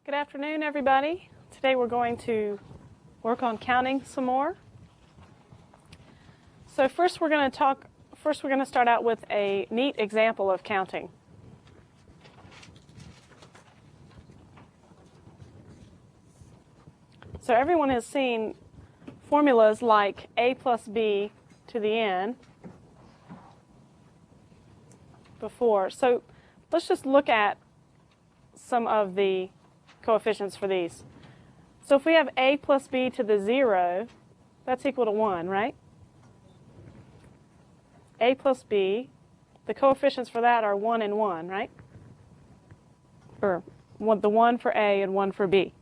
Good afternoon, everybody. Today we're going to work on counting some more. So first we're going to start out with a neat example of counting. So everyone has seen formulas like a plus b to the n before. So let's just look at some of the coefficients for these. So if we have a plus b to the 0, that's equal to 1, right? A plus b, the coefficients for that are 1 and 1, right? Or the 1 for a and 1 for b.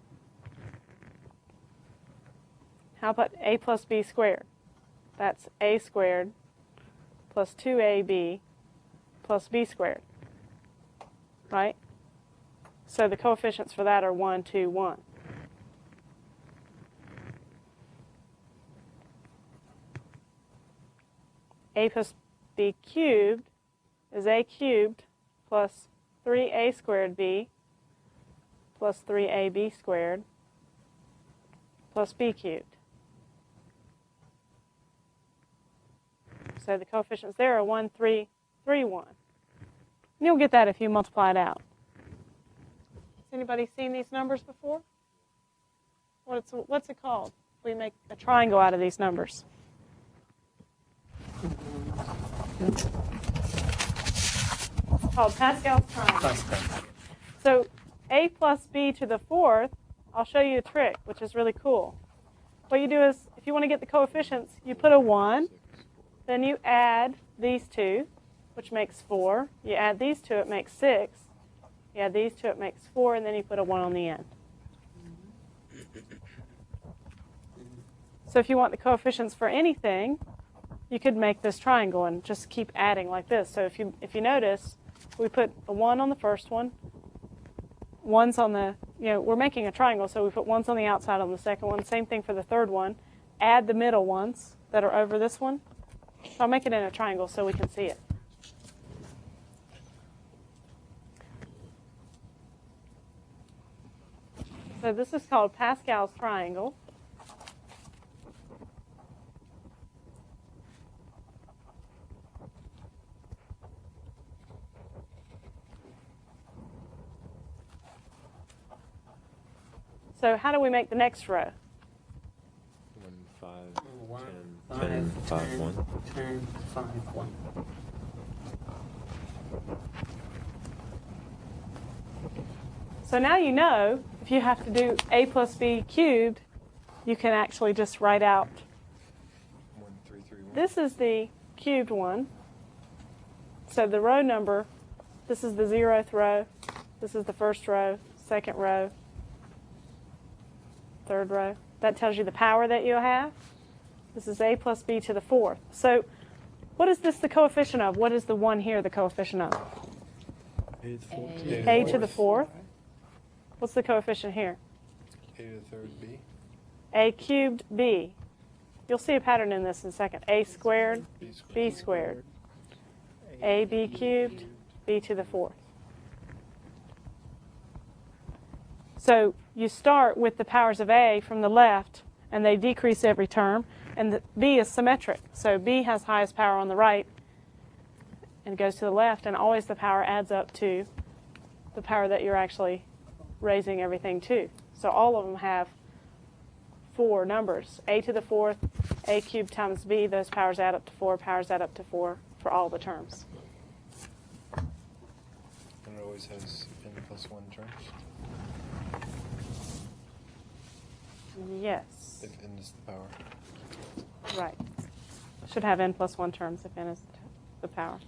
How about a plus b squared? That's a squared plus 2ab plus b squared, right? So the coefficients for that are 1, 2, 1. A plus b cubed is a cubed plus 3a squared b plus 3ab squared plus b cubed. So the coefficients there are 1, 3, 3, 1. And you'll get that if you multiply it out. Has anybody seen these numbers before? What's it called? We make a triangle out of these numbers. It's called Pascal's Triangle. So a plus b to the 4th, I'll show you a trick, which is really cool. What you do is, if you want to get the coefficients, you put a 1, then you add these two, which makes 4. You add these two, it makes 6. You add these two, it makes 4, and then you put a 1 on the end. So if you want the coefficients for anything, you could make this triangle and just keep adding like this. So if you notice, we put a 1 on the first one, 1's on the, we're making a triangle, so we put 1's on the outside on the second one. Same thing for the third one. Add the middle ones that are over this one. I'll make it in a triangle so we can see it. So this is called Pascal's Triangle. So how do we make the next row? 1, 5, 10, 5, 1. 10, 5, 1. So now you know if you have to do a plus b cubed, you can actually just write out. 1, 3, 3, 1. This is the cubed one. So the row number, this is the 0th row. This is the first row, second row, third row. That tells you the power that you'll have. This is a plus b to the 4th. So what is this the coefficient of? What is the 1 here the coefficient of? A to the 4th. What's the coefficient here? A to the 3rd b. A cubed b. You'll see a pattern in this in a second. A squared, b squared. AB cubed, b to the 4th. So you start with the powers of a from the left, and they decrease every term. And the b is symmetric. So b has highest power on the right and goes to the left, and always the power adds up to the power that you're actually raising everything to. So all of them have 4 numbers. A to the 4th, a cubed times b, those powers add up to 4, powers add up to 4 for all the terms. And it always has n plus 1 terms? Yes. If n is the power. Right. Should have n plus 1 terms if n is the power.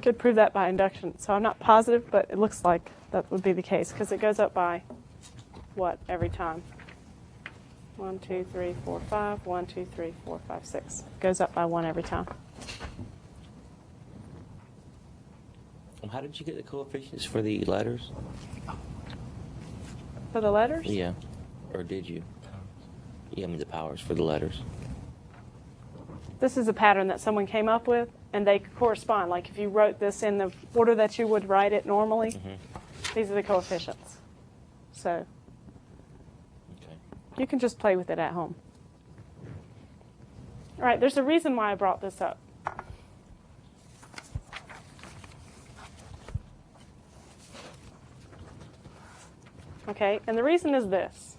Could prove that by induction. So I'm not positive, but it looks like that would be the case because it goes up by what every time? 1, 2, 3, 4, 5. 1, 2, 3, 4, 5, 6. It goes up by 1 every time. How did you get the coefficients for the letters? For the letters? Yeah. Or did you? Yeah, I mean the powers for the letters. This is a pattern that someone came up with, and they correspond. Like if you wrote this in the order that you would write it normally, these are the coefficients. So Okay. you can just play with it at home. All right, there's a reason why I brought this up. Okay, and the reason is this.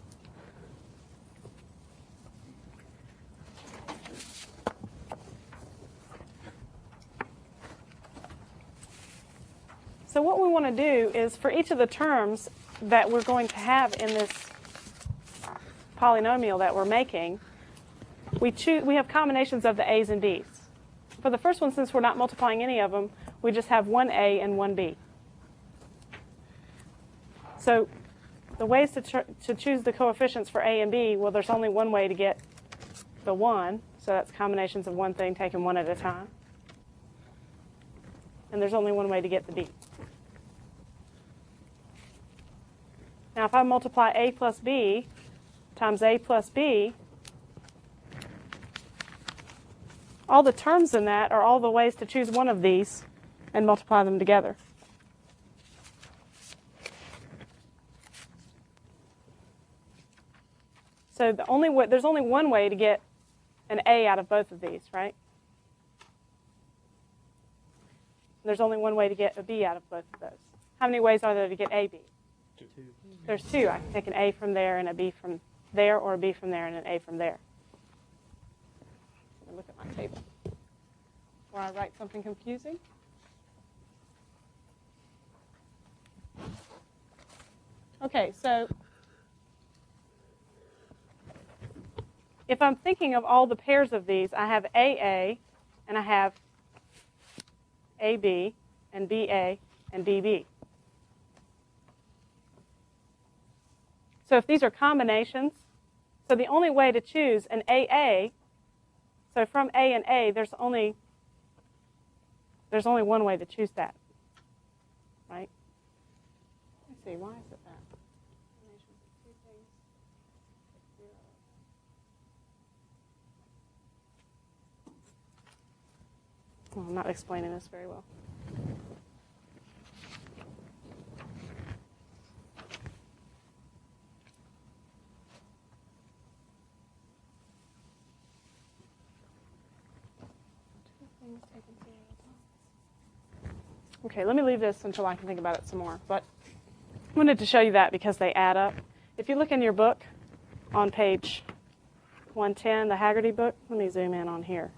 So what we want to do is for each of the terms that we're going to have in this polynomial that we're making, we have combinations of the a's and b's. For the first one, since we're not multiplying any of them, we just have one a and one b. So the ways to choose the coefficients for a and b, well, there's only one way to get the 1. So that's combinations of one thing taken one at a time. And there's only one way to get the b. Now, if I multiply a plus b times a plus b, all the terms in that are all the ways to choose one of these and multiply them together. So there's only one way to get an a out of both of these, right? There's only one way to get a b out of both of those. How many ways are there to get a, b? 2. There's 2. I can take an a from there and a b from there, or a b from there and an a from there. Let me look at my table. Or I write something confusing. Okay, so if I'm thinking of all the pairs of these, I have AA, and I have AB, and BA, and BB. So if these are combinations, so the only way to choose an AA, so from A and A, there's only one way to choose that, right? Let's see, why is it that? Oh, I'm not explaining this very well. Okay, let me leave this until I can think about it some more. But I wanted to show you that because they add up. If you look in your book on page 110, the Haggerty book, let me zoom in on here.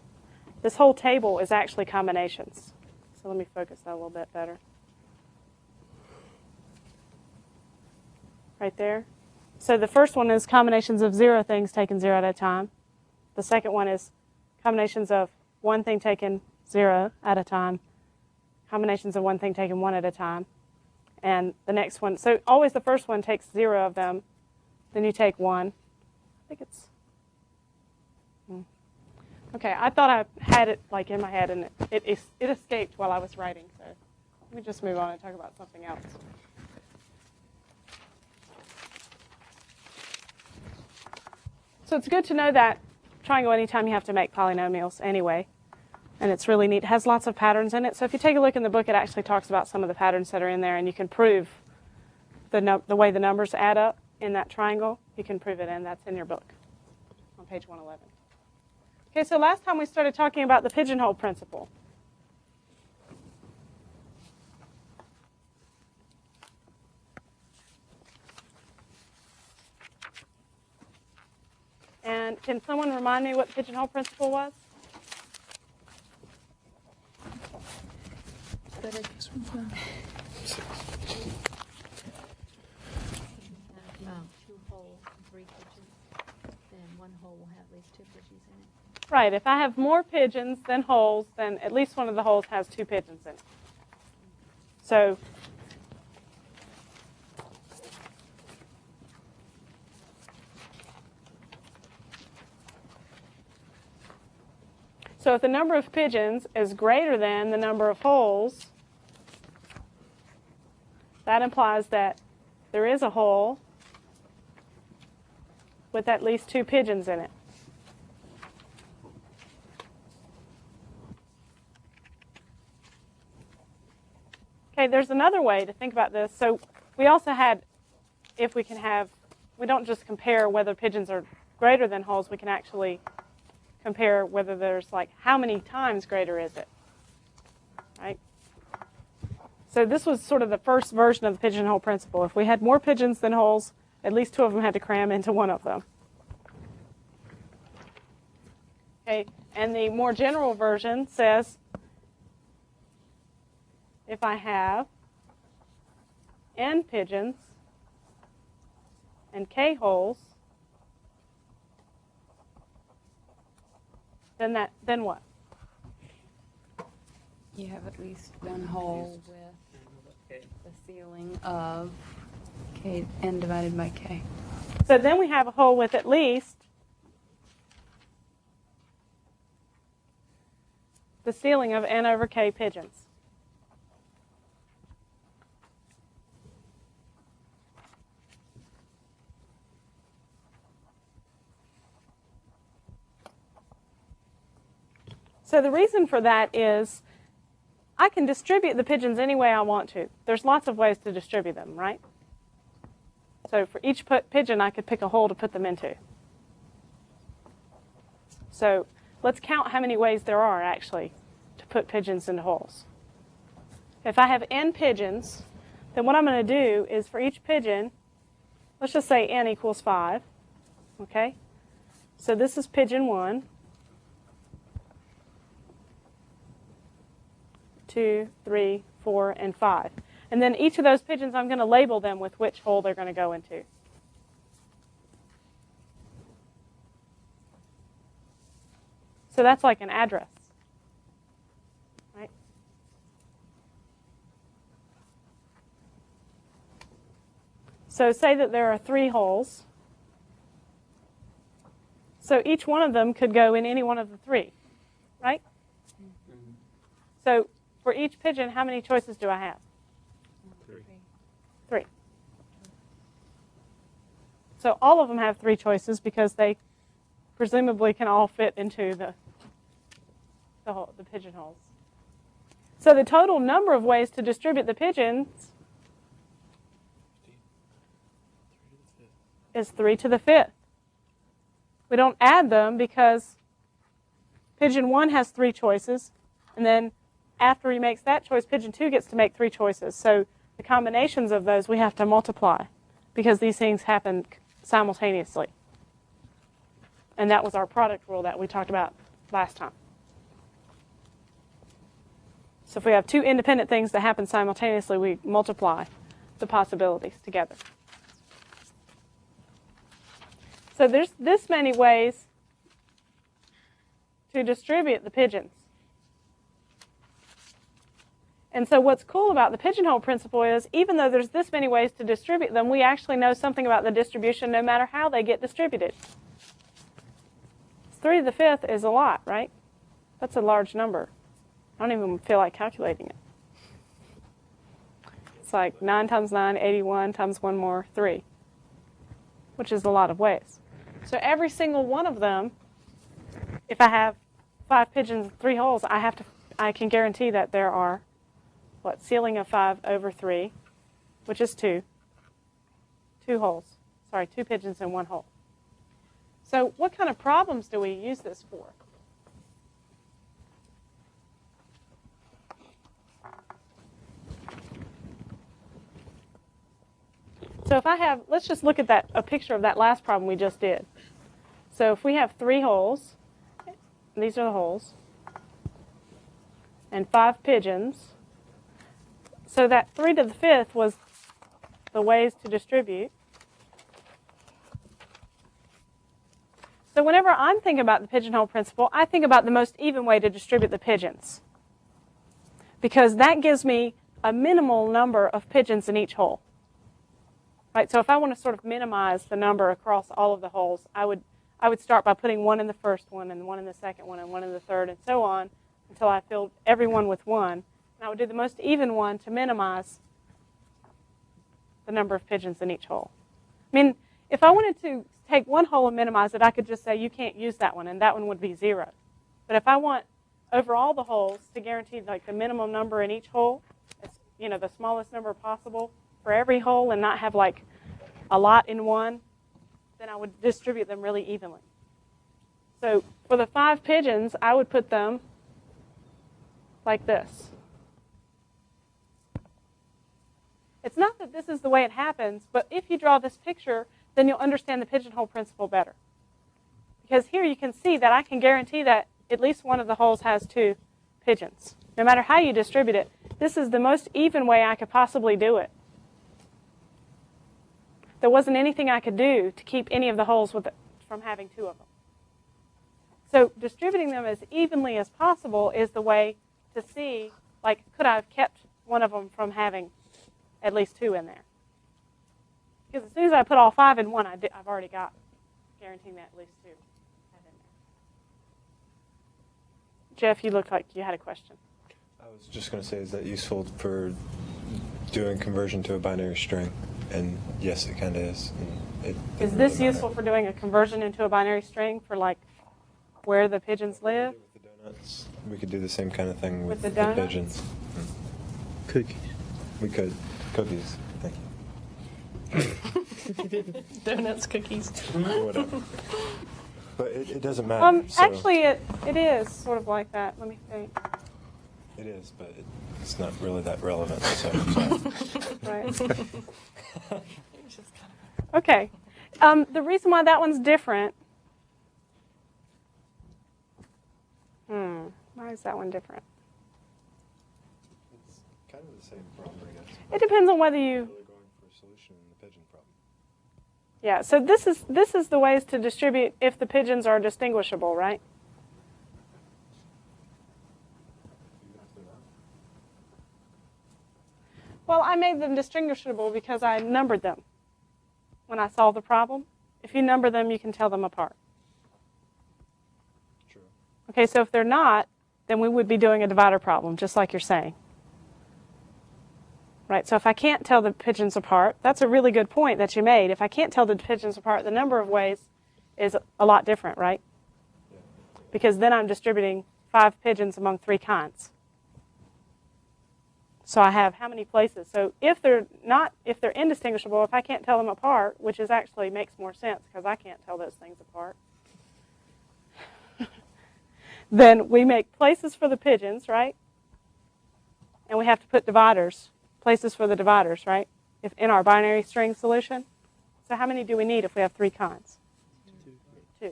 This whole table is actually combinations. So let me focus that a little bit better. Right there. So the first one is combinations of 0 things taken 0 at a time. The second one is combinations of one thing taken 0 at a time. Combinations of one thing taken 1 at a time. And the next one, so always the first one takes 0 of them. Then you take 1. I think it's... Okay, I thought I had it like in my head, and it escaped while I was writing. So let me just move on and talk about something else. So it's good to know that triangle anytime you have to make polynomials anyway. And it's really neat. It has lots of patterns in it. So if you take a look in the book, it actually talks about some of the patterns that are in there, and you can prove the way the numbers add up in that triangle. You can prove it, and that's in your book on page 111. Okay, so last time we started talking about the pigeonhole principle. And can someone remind me what the pigeonhole principle was? Two holes, 3 pigeons, then one hole will have at least 2 pigeons in it. Right, if I have more pigeons than holes, then at least one of the holes has 2 pigeons in it. So if the number of pigeons is greater than the number of holes, that implies that there is a hole with at least 2 pigeons in it. Okay, there's another way to think about this. So we also had, if we can have, we don't just compare whether pigeons are greater than holes, we can actually compare whether there's like, how many times greater is it, right? So this was sort of the first version of the pigeonhole principle. If we had more pigeons than holes, at least two of them had to cram into one of them. Okay, and the more general version says, if I have n pigeons and k holes, then what? You have at least one hole with the ceiling of k n divided by k. So then we have a hole with at least the ceiling of n over k pigeons. So the reason for that is I can distribute the pigeons any way I want to. There's lots of ways to distribute them, right? So for each pigeon, I could pick a hole to put them into. So let's count how many ways there are, actually, to put pigeons into holes. If I have n pigeons, then what I'm going to do is for each pigeon, let's just say n equals 5. Okay? So this is pigeon 1. 2, 3, 4, and 5. And then each of those pigeons, I'm going to label them with which hole they're going to go into. So that's like an address, right? So say that there are 3 holes. So each one of them could go in any one of the 3, right? So for each pigeon, how many choices do I have? 3. So all of them have 3 choices because they presumably can all fit into the pigeonholes. So the total number of ways to distribute the pigeons is 3 to the 5th. We don't add them because pigeon 1 has 3 choices, and then after he makes that choice, pigeon 2 gets to make 3 choices. So the combinations of those we have to multiply because these things happen simultaneously. And that was our product rule that we talked about last time. So if we have 2 independent things that happen simultaneously, we multiply the possibilities together. So there's this many ways to distribute the pigeons. And so what's cool about the pigeonhole principle is even though there's this many ways to distribute them, we actually know something about the distribution no matter how they get distributed. 3 to the 5th is a lot, right? That's a large number. I don't even feel like calculating it. It's like 9 times 9, 81 times 1 more, 3, which is a lot of ways. So every single one of them, if I have 5 pigeons, 3 holes, I can guarantee that there are ceiling of 5 over 3, which is 2 holes. Sorry, 2 pigeons in 1 hole. So what kind of problems do we use this for? So if I have, let's just look at a picture of that last problem we just did. So if we have 3 holes, these are the holes, and 5 pigeons, so that 3 to the 5th was the ways to distribute. So whenever I'm thinking about the pigeonhole principle, I think about the most even way to distribute the pigeons, because that gives me a minimal number of pigeons in each hole. Right? So if I want to sort of minimize the number across all of the holes, I would start by putting 1 in the first one, and 1 in the second one, and 1 in the third, and so on, until I filled every one with 1. And I would do the most even one to minimize the number of pigeons in each hole. I mean, if I wanted to take 1 hole and minimize it, I could just say you can't use that one, and that one would be 0. But if I want over all the holes to guarantee like the minimum number in each hole, the smallest number possible for every hole and not have like a lot in one, then I would distribute them really evenly. So for the 5 pigeons, I would put them like this. It's not that this is the way it happens, but if you draw this picture, then you'll understand the pigeonhole principle better. Because here you can see that I can guarantee that at least one of the holes has 2 pigeons. No matter how you distribute it, this is the most even way I could possibly do it. There wasn't anything I could do to keep any of the holes from having 2 of them. So distributing them as evenly as possible is the way to see, like, could I have kept one of them from having at least 2 in there? Because as soon as I put all 5 in one, I've already got guaranteeing that at least 2 have in there. Jeff, you looked like you had a question. I was just going to say, is that useful for doing conversion to a binary string? And yes, it kind of is. Is this useful for doing a conversion into a binary string for like where the pigeons live? With the donuts, we could do the same kind of thing with the the donuts? pigeons. Cookies. We could. Cookies. Thank you. Donuts, cookies. Whatever. But it doesn't matter. So Actually, it is sort of like that. Let me think. it is, but it's not really that relevant. So Right. Okay. The reason why that one's different. Why is that one different? it's kind of the same problem, I guess. It depends on whether We're you. really going for a solution in the pigeon problem. Yeah. So this is the ways to distribute if the pigeons are distinguishable, right? Well, I made them distinguishable because I numbered them when I solved the problem. If you number them, you can tell them apart. True. Okay, so if they're not, then we would be doing a divider problem, just like you're saying. Right, so if I can't tell the pigeons apart, that's a really good point that you made. If I can't tell the pigeons apart, the number of ways is a lot different, right? Yeah. Because then I'm distributing 5 pigeons among 3 kinds. So I have how many places? So if they're indistinguishable, if I can't tell them apart, which is actually makes more sense because I can't tell those things apart, then we make places for the pigeons, right? And we have to put dividers, places for the dividers, right? If in our binary string solution. So how many do we need if we have 3 kinds? 2.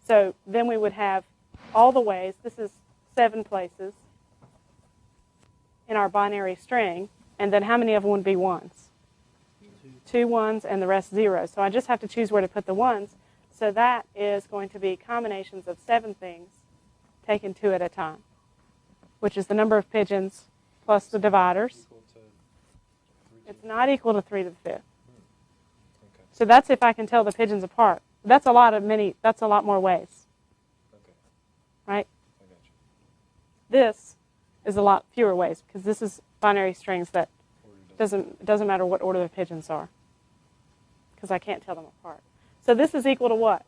So then we would have all the ways. This is 7 places in our binary string, and then how many of them would be 1s? 2 1s and the rest 0s. So I just have to choose where to put the 1s. So that is going to be combinations of 7 things taken 2 at a time, which is the number of pigeons plus the dividers. Equal to 3 It's not equal to 3 to the 5th. Okay. So that's if I can tell the pigeons apart. That's a lot more ways, Okay. right? I got you. This is a lot fewer ways because this is binary strings that Order doesn't matter what order the pigeons are because I can't tell them apart. So this is equal to what?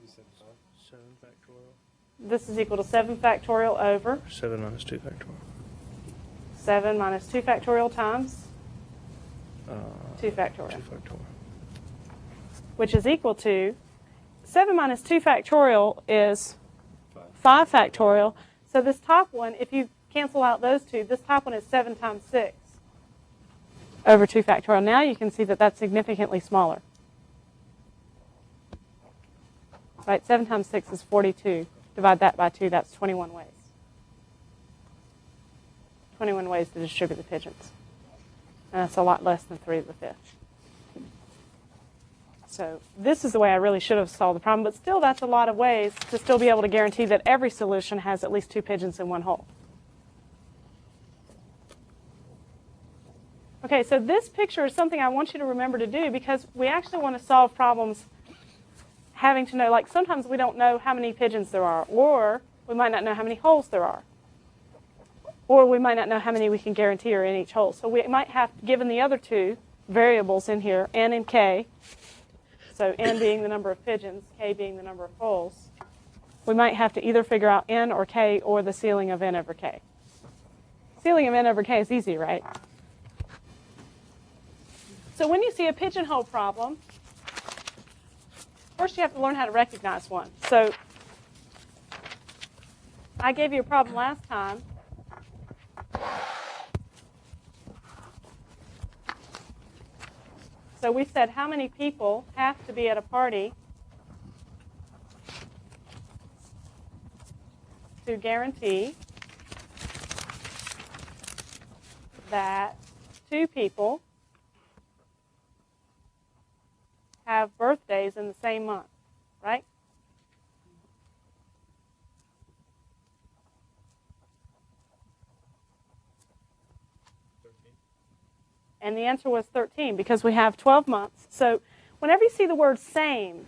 you said 5? 7 factorial. This is equal to 7 factorial over 7 minus 2 factorial. 7 minus 2 factorial times 2 factorial, 2 factorial. which is equal to 7 minus 2 factorial is 5. 5 factorial. So this top one, if you cancel out those 2, this top one is 7 times 6 over 2 factorial. Now you can see that that's significantly smaller. Right, 7 times 6 is 42. Divide that by 2, that's 21 ways. 21 ways to distribute the pigeons. And that's a lot less than 3 to the 5th. So this is the way I really should have solved the problem, but still that's a lot of ways to still be able to guarantee that every solution has at least 2 pigeons in one hole. Okay, so this picture is something I want you to remember to do because we actually want to solve problems having to know, like sometimes we don't know how many pigeons there are, or we might not know how many holes there are, or we might not know how many we can guarantee are in each hole. So we might have, given the other 2 variables in here, n and k, so n being the number of pigeons, k being the number of holes, we might have to either figure out n or k or the ceiling of n over k. Ceiling of n over k is easy, right? So when you see a pigeonhole problem, first you have to learn how to recognize one. So I gave you a problem last time. So we said how many people have to be at a party to guarantee that 2 people have birthdays in the same month, right? And the answer was 13 because we have 12 months. So whenever you see the word same,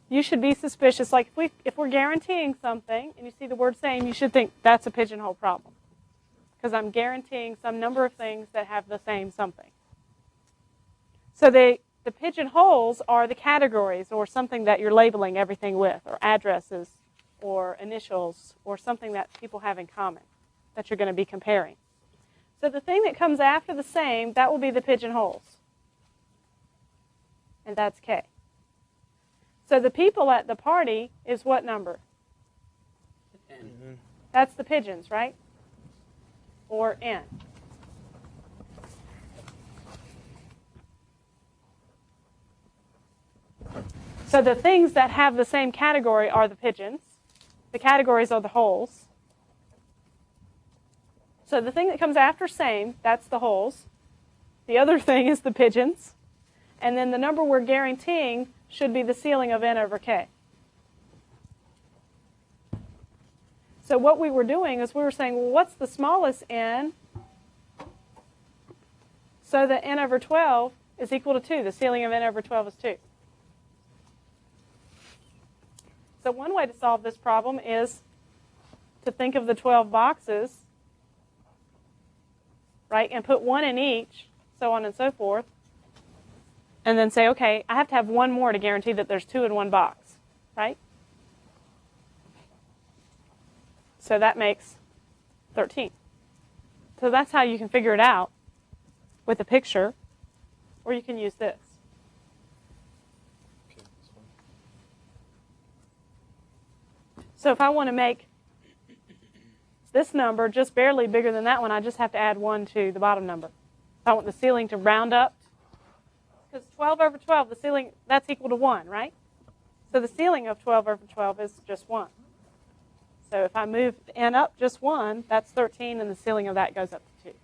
you should be suspicious. Like if we're guaranteeing something and you see the word same, you should think that's a pigeonhole problem because I'm guaranteeing some number of things that have the same something. So the pigeonholes are the categories or something that you're labeling everything with, or addresses or initials or something that people have in common that you're going to be comparing. So the thing that comes after the same, that will be the pigeonholes. And that's K. So the people at the party is what number? N. That's the pigeons, right? Or N. So the things that have the same category are the pigeons. The categories are the holes. So the thing that comes after same, that's the holes. The other thing is the pigeons. And then the number we're guaranteeing should be the ceiling of n over k. So what we were doing is we were saying, well, what's the smallest n so that n over 12 is equal to 2. The ceiling of n over 12 is 2. So one way to solve this problem is to think of the 12 boxes, right, and put 1 in each, so on and so forth, and then say, okay, I have to have 1 more to guarantee that there's 2 in 1 box, right? So that makes 13. So that's how you can figure it out with a picture, or you can use this. So if I want to make this number just barely bigger than that one, I just have to add 1 to the bottom number. If I want the ceiling to round up, because 12 over 12, the ceiling, that's equal to 1, right? So the ceiling of 12 over 12 is just 1. So if I move n up just 1, that's 13, and the ceiling of that goes up to 2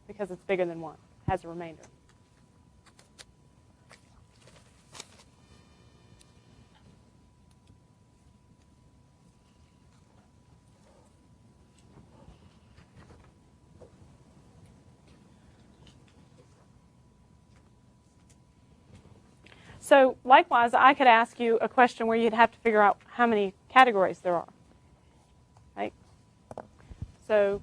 because it's bigger than 1, has a remainder. So likewise, I could ask you a question where you'd have to figure out how many categories there are, right? So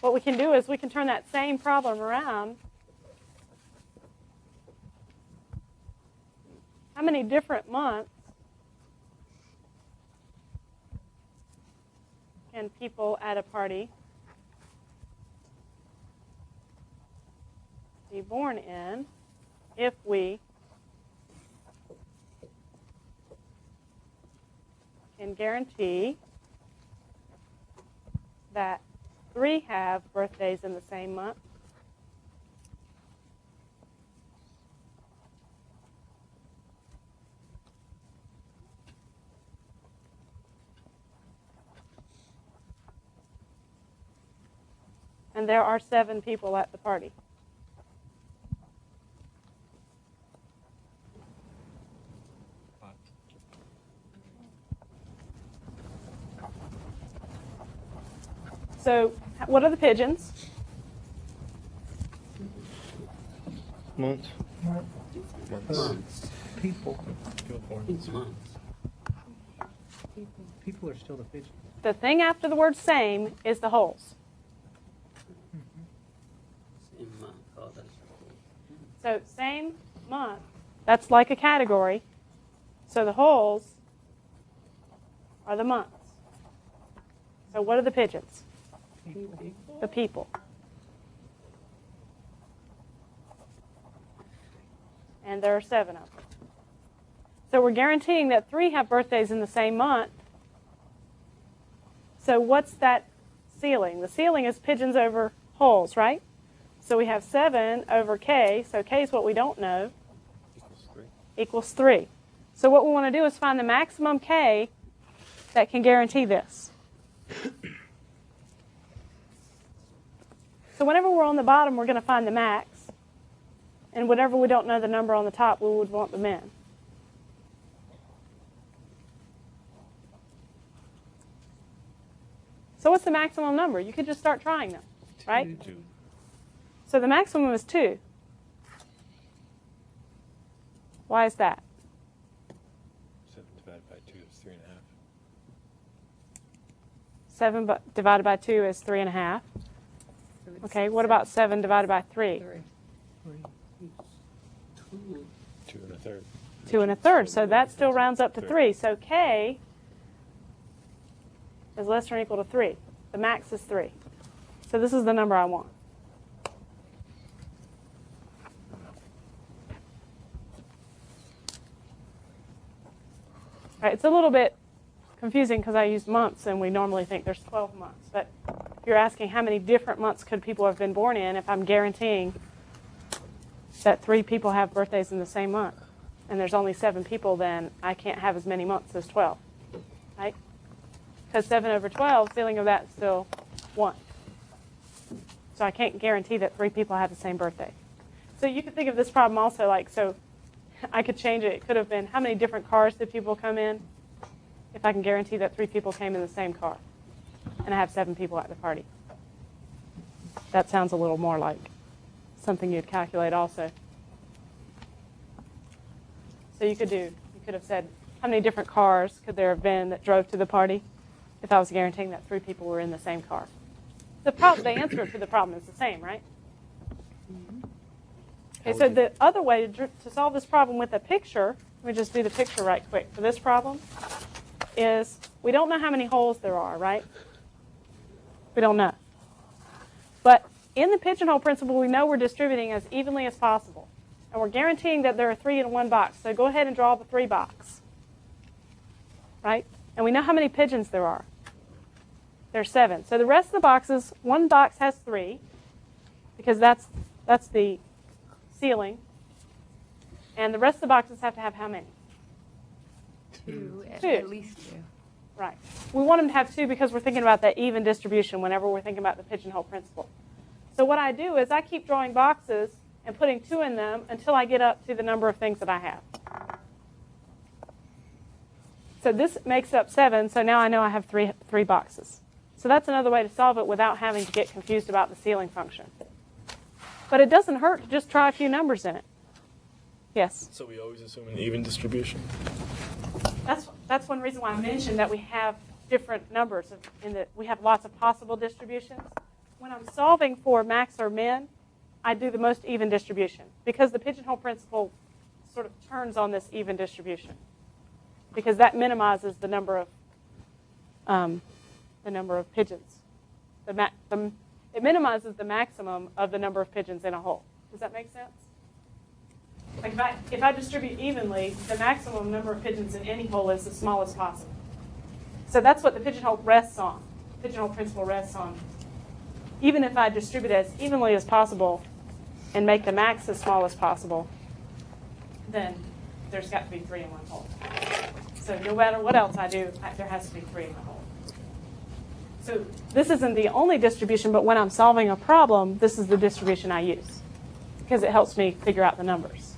what we can do is we can turn that same problem around. How many different months can people at a party be born in if we can guarantee that 3 have birthdays in the same month, and there are 7 people at the party. So what are the pigeons? Months. Months. People. Months. People are still the pigeon. The thing after the word same is the holes. Same month. Oh, that's cool. So same month, that's like a category. So the holes are the months. So what are the pigeons? The people. And there are 7 of them. So we're guaranteeing that 3 have birthdays in the same month. So what's that ceiling? The ceiling is pigeons over holes, right? So we have 7 over k. So k is what we don't know. Equals 3. So what we want to do is find the maximum k that can guarantee this. So whenever we're on the bottom, we're going to find the max. And whenever we don't know the number on the top, we would want the min. So what's the maximum number? You could just start trying them, right? 2. So the maximum is 2. Why is that? 7 divided by 2 is 3.5. 7 divided by 2 is 3.5. Okay, what about 7 divided by 3? 2 1/3. 2 1/3. So that still rounds up to 3. So k is less than or equal to 3. The max is 3. So this is the number I want. All right, it's a little bit confusing because I use months and we normally think there's 12 months. But if you're asking how many different months could people have been born in, if I'm guaranteeing that 3 people have birthdays in the same month and there's only 7 people, then I can't have as many months as 12, right? Because 7 over 12, ceiling of that is still 1. So I can't guarantee that 3 people have the same birthday. So you could think of this problem also like, so I could change it. It could have been how many different cars did people come in if I can guarantee that 3 people came in the same car and I have 7 people at the party. That sounds a little more like something you'd calculate also. So you could have said how many different cars could there have been that drove to the party if I was guaranteeing that 3 people were in the same car. The answer to the problem is the same, right? Okay, so the other way to solve this problem with a picture, let me just do the picture right quick for this problem, is we don't know how many holes there are, right? We don't know. But in the pigeonhole principle, we know we're distributing as evenly as possible. And we're guaranteeing that there are 3 in one box. So go ahead and draw the 3 box. Right? And we know how many pigeons there are. There's 7. So the rest of the boxes, one box has 3, because that's the ceiling. And the rest of the boxes have to have how many? 2, 2. at least 2. Right. We want them to have 2 because we're thinking about that even distribution whenever we're thinking about the pigeonhole principle. So what I do is I keep drawing boxes and putting 2 in them until I get up to the number of things that I have. So this makes up 7, so now I know I have 3 boxes. So that's another way to solve it without having to get confused about the ceiling function. But it doesn't hurt to just try a few numbers in it. Yes? So we always assume an even distribution. That's one reason why I mentioned that we have different numbers. We have lots of possible distributions. When I'm solving for max or min, I do the most even distribution because the pigeonhole principle sort of turns on this even distribution because that minimizes the number of pigeons. It minimizes the maximum of the number of pigeons in a hole. Does that make sense? Like if I distribute evenly, the maximum number of pigeons in any hole is the smallest possible. So that's what the pigeonhole rests on. The pigeonhole principle rests on. Even if I distribute as evenly as possible and make the max as small as possible, then there's got to be 3 in one hole. So no matter what else I do, there has to be 3 in the hole. So this isn't the only distribution, but when I'm solving a problem, this is the distribution I use because it helps me figure out the numbers.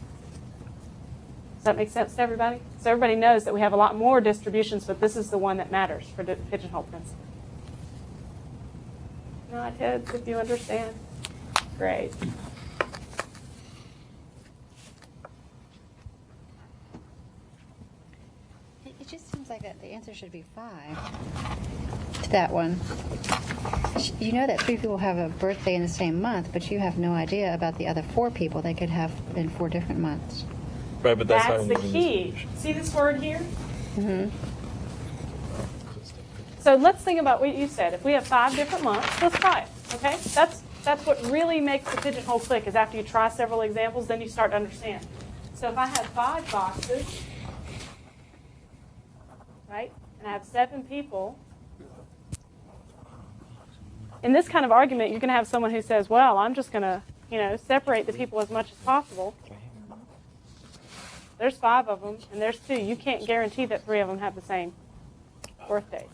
Does that make sense to everybody? So everybody knows that we have a lot more distributions, but this is the one that matters for the pigeonhole principle. Nod heads if you understand. Great. It just seems like that the answer should be 5 to that one. You know that 3 people have a birthday in the same month, but you have no idea about the other 4 people. They could have in 4 different months. Right, but that's That's not the an even key. distribution. See this word here? Mm-hmm. So let's think about what you said. If we have 5 different months, let's try it. Okay? That's what really makes the pigeonhole click, is after you try several examples, then you start to understand. So if I have 5 boxes, right, and I have 7 people, in this kind of argument, you're going to have someone who says, well, I'm just going to, separate the people as much as possible. There's 5 of them, and there's 2. You can't guarantee that 3 of them have the same birthdays.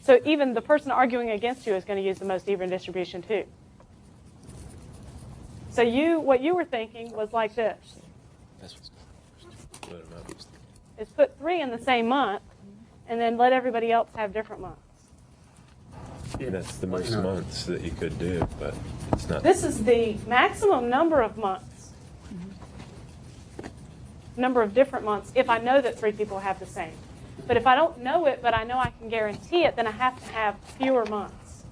So even the person arguing against you is going to use the most even distribution too. So what you were thinking was like this. Is put 3 in the same month, and then let everybody else have different months. That's the most months that you could do, but it's not. This is the maximum number of months. Number of different months, if I know that 3 people have the same. But if I don't know it, but I know I can guarantee it, then I have to have fewer months.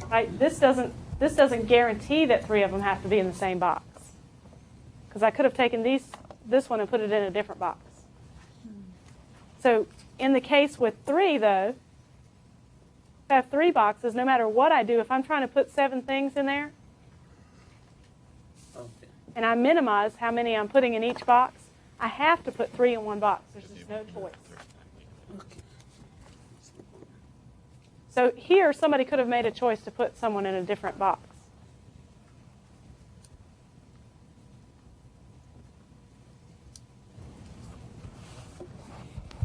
Right? This doesn't guarantee that 3 of them have to be in the same box. Because I could have taken this one and put it in a different box. So in the case with 3, though, if I have 3 boxes, no matter what I do, if I'm trying to put 7 things in there, and I minimize how many I'm putting in each box, I have to put 3 in one box. There's just no choice. So here, somebody could have made a choice to put someone in a different box.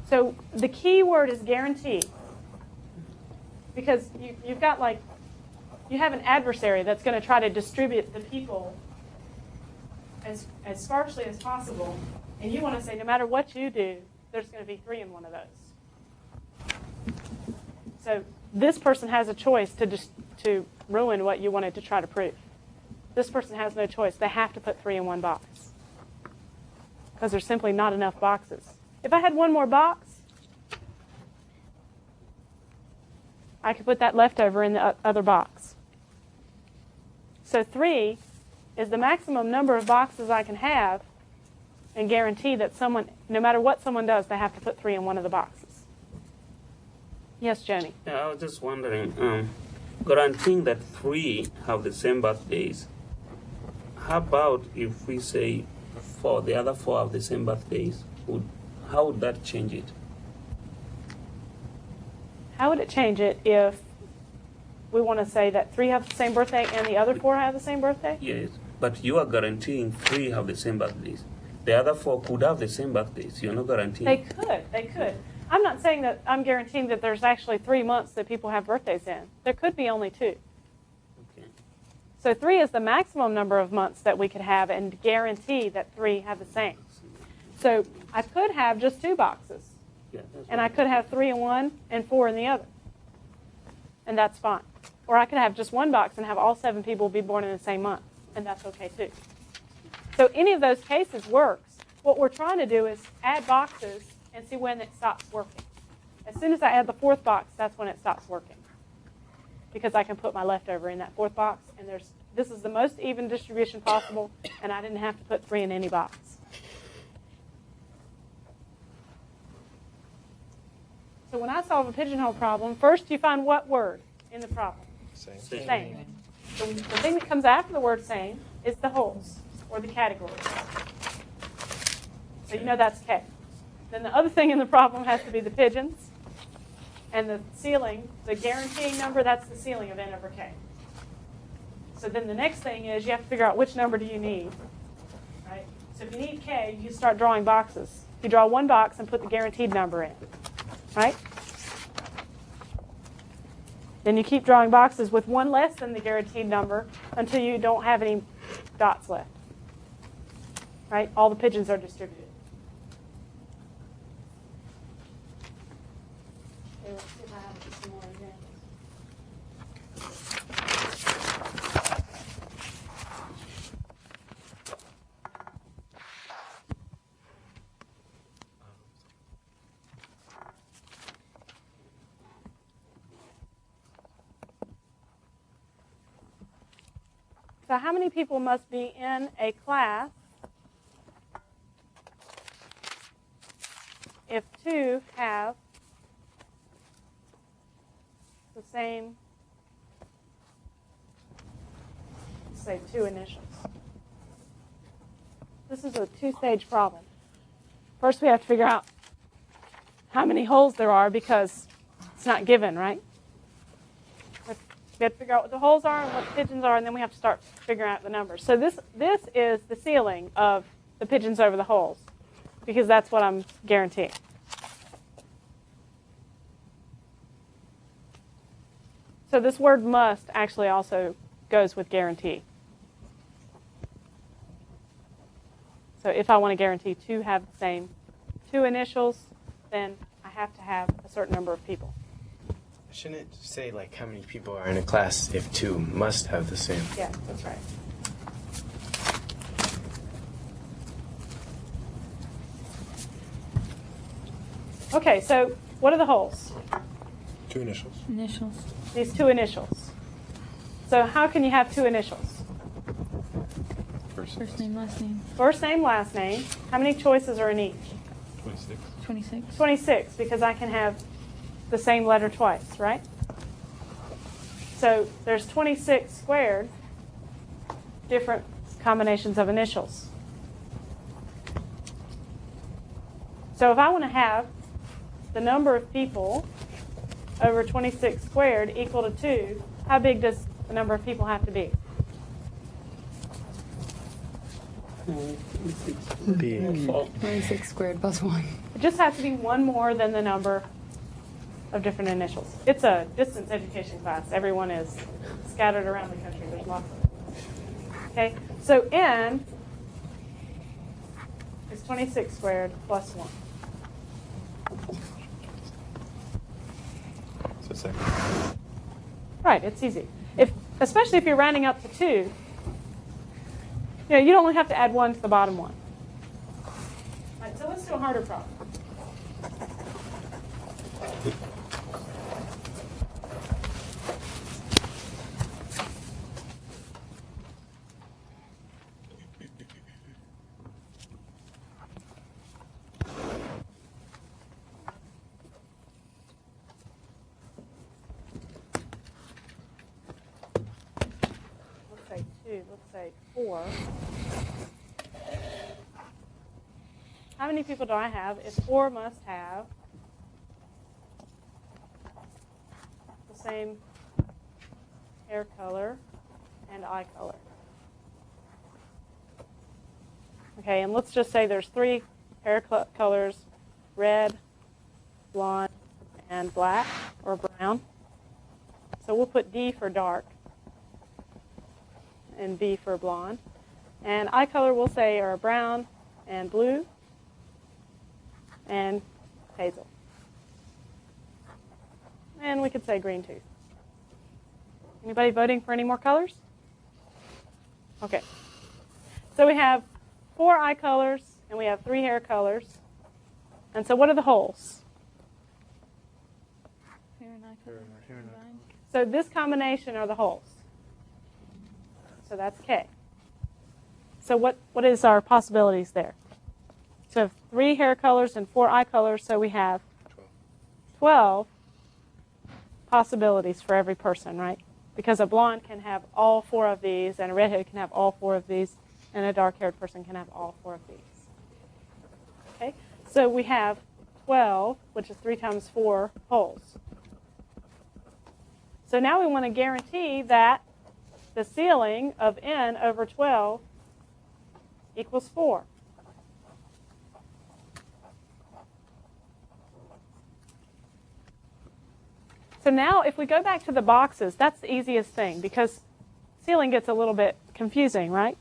So the key word is guarantee. Because you've got you have an adversary that's going to try to distribute the people as sparsely as possible, and you want to say no matter what you do, there's going to be 3 in one of those. So this person has a choice to ruin what you wanted to try to prove. This person has no choice. They have to put 3 in one box because there's simply not enough boxes. If I had one more box, I could put that leftover in the other box. So 3 is the maximum number of boxes I can have and guarantee that someone, no matter what someone does, they have to put 3 in one of the boxes. Yes, Joni? Yeah, I was just wondering, guaranteeing that 3 have the same birthdays, how about if we say the other 4 have the same birthdays? How would that change it? How would it change it if we want to say that 3 have the same birthday and the other 4 have the same birthday? Yes, but you are guaranteeing 3 have the same birthdays. The other 4 could have the same birthdays. You're not guaranteeing. They could. I'm not saying that I'm guaranteeing that there's actually 3 months that people have birthdays in. There could be only 2. Okay. So 3 is the maximum number of months that we could have and guarantee that 3 have the same. So I could have just 2 boxes. Yeah, And I could have 3 in one and 4 in the other. And that's fine. Or I could have just 1 box and have all 7 people be born in the same month. And that's okay too. So any of those cases works. What we're trying to do is add boxes and see when it stops working. As soon as I add the 4th box, that's when it stops working. Because I can put my leftover in that 4th box. And this is the most even distribution possible. And I didn't have to put 3 in any box. So when I solve a pigeonhole problem, first you find what word in the problem? Same. The thing that comes after the word same is the holes, or the categories. So you know that's K. Then the other thing in the problem has to be the pigeons. And the ceiling, the guaranteeing number, that's the ceiling of N over K. So then the next thing is you have to figure out which number do you need. Right? So if you need K, you start drawing boxes. You draw 1 box and put the guaranteed number in. Right? Then you keep drawing boxes with 1 less than the guaranteed number until you don't have any dots left. Right? All the pigeons are distributed. Okay, let's see if I have some more examples. So how many people must be in a class if two have the same, say, two initials. This is a two-stage problem. First, we have to figure out how many holes there are because it's not given, right? We have to figure out what the holes are and what the pigeons are, and then we have to start figuring out the numbers. So this is the ceiling of the pigeons over the holes, because that's what I'm guaranteeing. So this word must actually also goes with guarantee. So if I want to guarantee two have the same two initials, then I have to have a certain number of people. Shouldn't it say like how many people are in a class if two must have the same? Yeah, that's right. Okay, so what are the holes? Two initials. Initials. These two initials. So how can you have two initials? First name, last name. First name, last name. How many choices are in each? 26. 26. 26, because I can have the same letter twice, right? So there's 26 squared different combinations of initials. So if I want to have the number of people over 26 squared equal to 2, how big does the number of people have to be? Big. 26 squared plus 1. It just has to be one more than the number of different initials. It's a distance education class. Everyone is scattered around the country. There's lots of them. Okay, so n is 26 squared plus 1. So second. Right, it's easy. Especially if you're rounding up to 2, you only have to add 1 to the bottom one. All right, so let's do a harder problem. Let's say 2, let's say 4. How many people do I have if 4 must have the same hair color and eye color? Okay, and let's just say there's 3 hair colors, red, blonde, and black or brown. So we'll put D for dark and B for blonde. And eye color we'll say are brown and blue and hazel. And we could say green too. Anybody voting for any more colors? Okay. So we have 4 eye colors and we have 3 hair colors. And so what are the holes? Hair and eye color combined. So this combination are the holes. So that's K. So what is our possibilities there? So 3 hair colors and 4 eye colors, so we have 12 possibilities for every person, right? Because a blonde can have all 4 of these, and a redhead can have all 4 of these, and a dark-haired person can have all 4 of these. Okay? So we have 12, which is 3 times 4 holes. So now we want to guarantee that the ceiling of n over 12 equals 4. So now if we go back to the boxes, that's the easiest thing because ceiling gets a little bit confusing, right?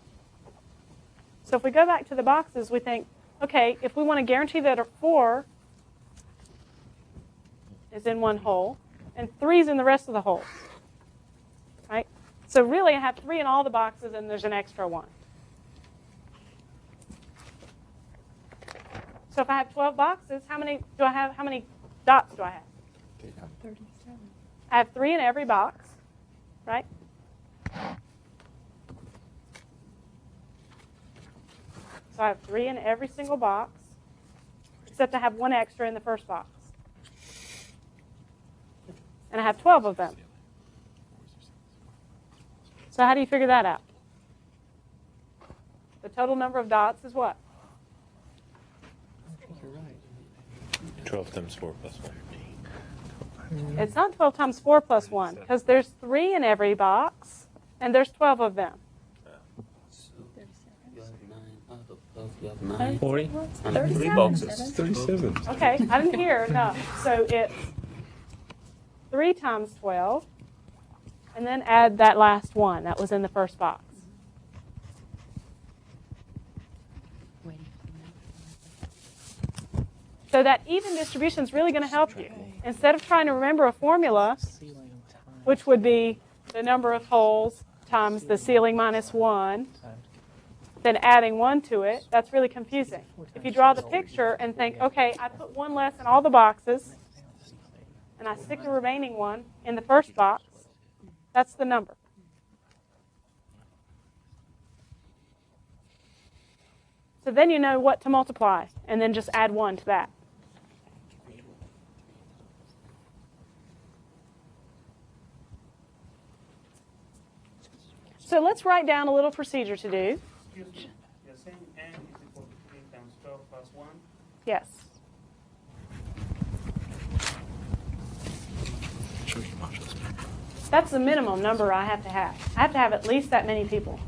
So if we go back to the boxes, we think, okay, if we want to guarantee that a 4 is in one hole and 3 is in the rest of the holes, right? So really I have 3 in all the boxes and there's an extra 1. So if I have 12 boxes, how many do I have? How many dots do I have? 37. I have 3 in every box, right? So I have 3 in every single box. except I have one extra in the first box. And I have 12 of them. So how do you figure that out? The total number of dots is what? I think you're right. 12 times 4 plus 1. It's not 12 times 4 plus 1, because there's 3 in every box, and there's 12 of them. So you have 9 out of 12. You have 9. 40? And 3 boxes. 37. Okay, I didn't hear, no. So it's 3 times 12, and then add that last one that was in the first box. So that even distribution is really going to help you. Instead of trying to remember a formula, which would be the number of holes times the ceiling minus 1, then adding 1 to it, that's really confusing. If you draw the picture and think, okay, I put 1 less in all the boxes, and I stick the remaining 1 in the first box, that's the number. So then you know what to multiply, and then just add 1 to that. So let's write down a little procedure to do. Excuse me. You're saying n is equal to 3 times 12 plus 1? Yes. That's the minimum number I have to have. I have to have at least that many people.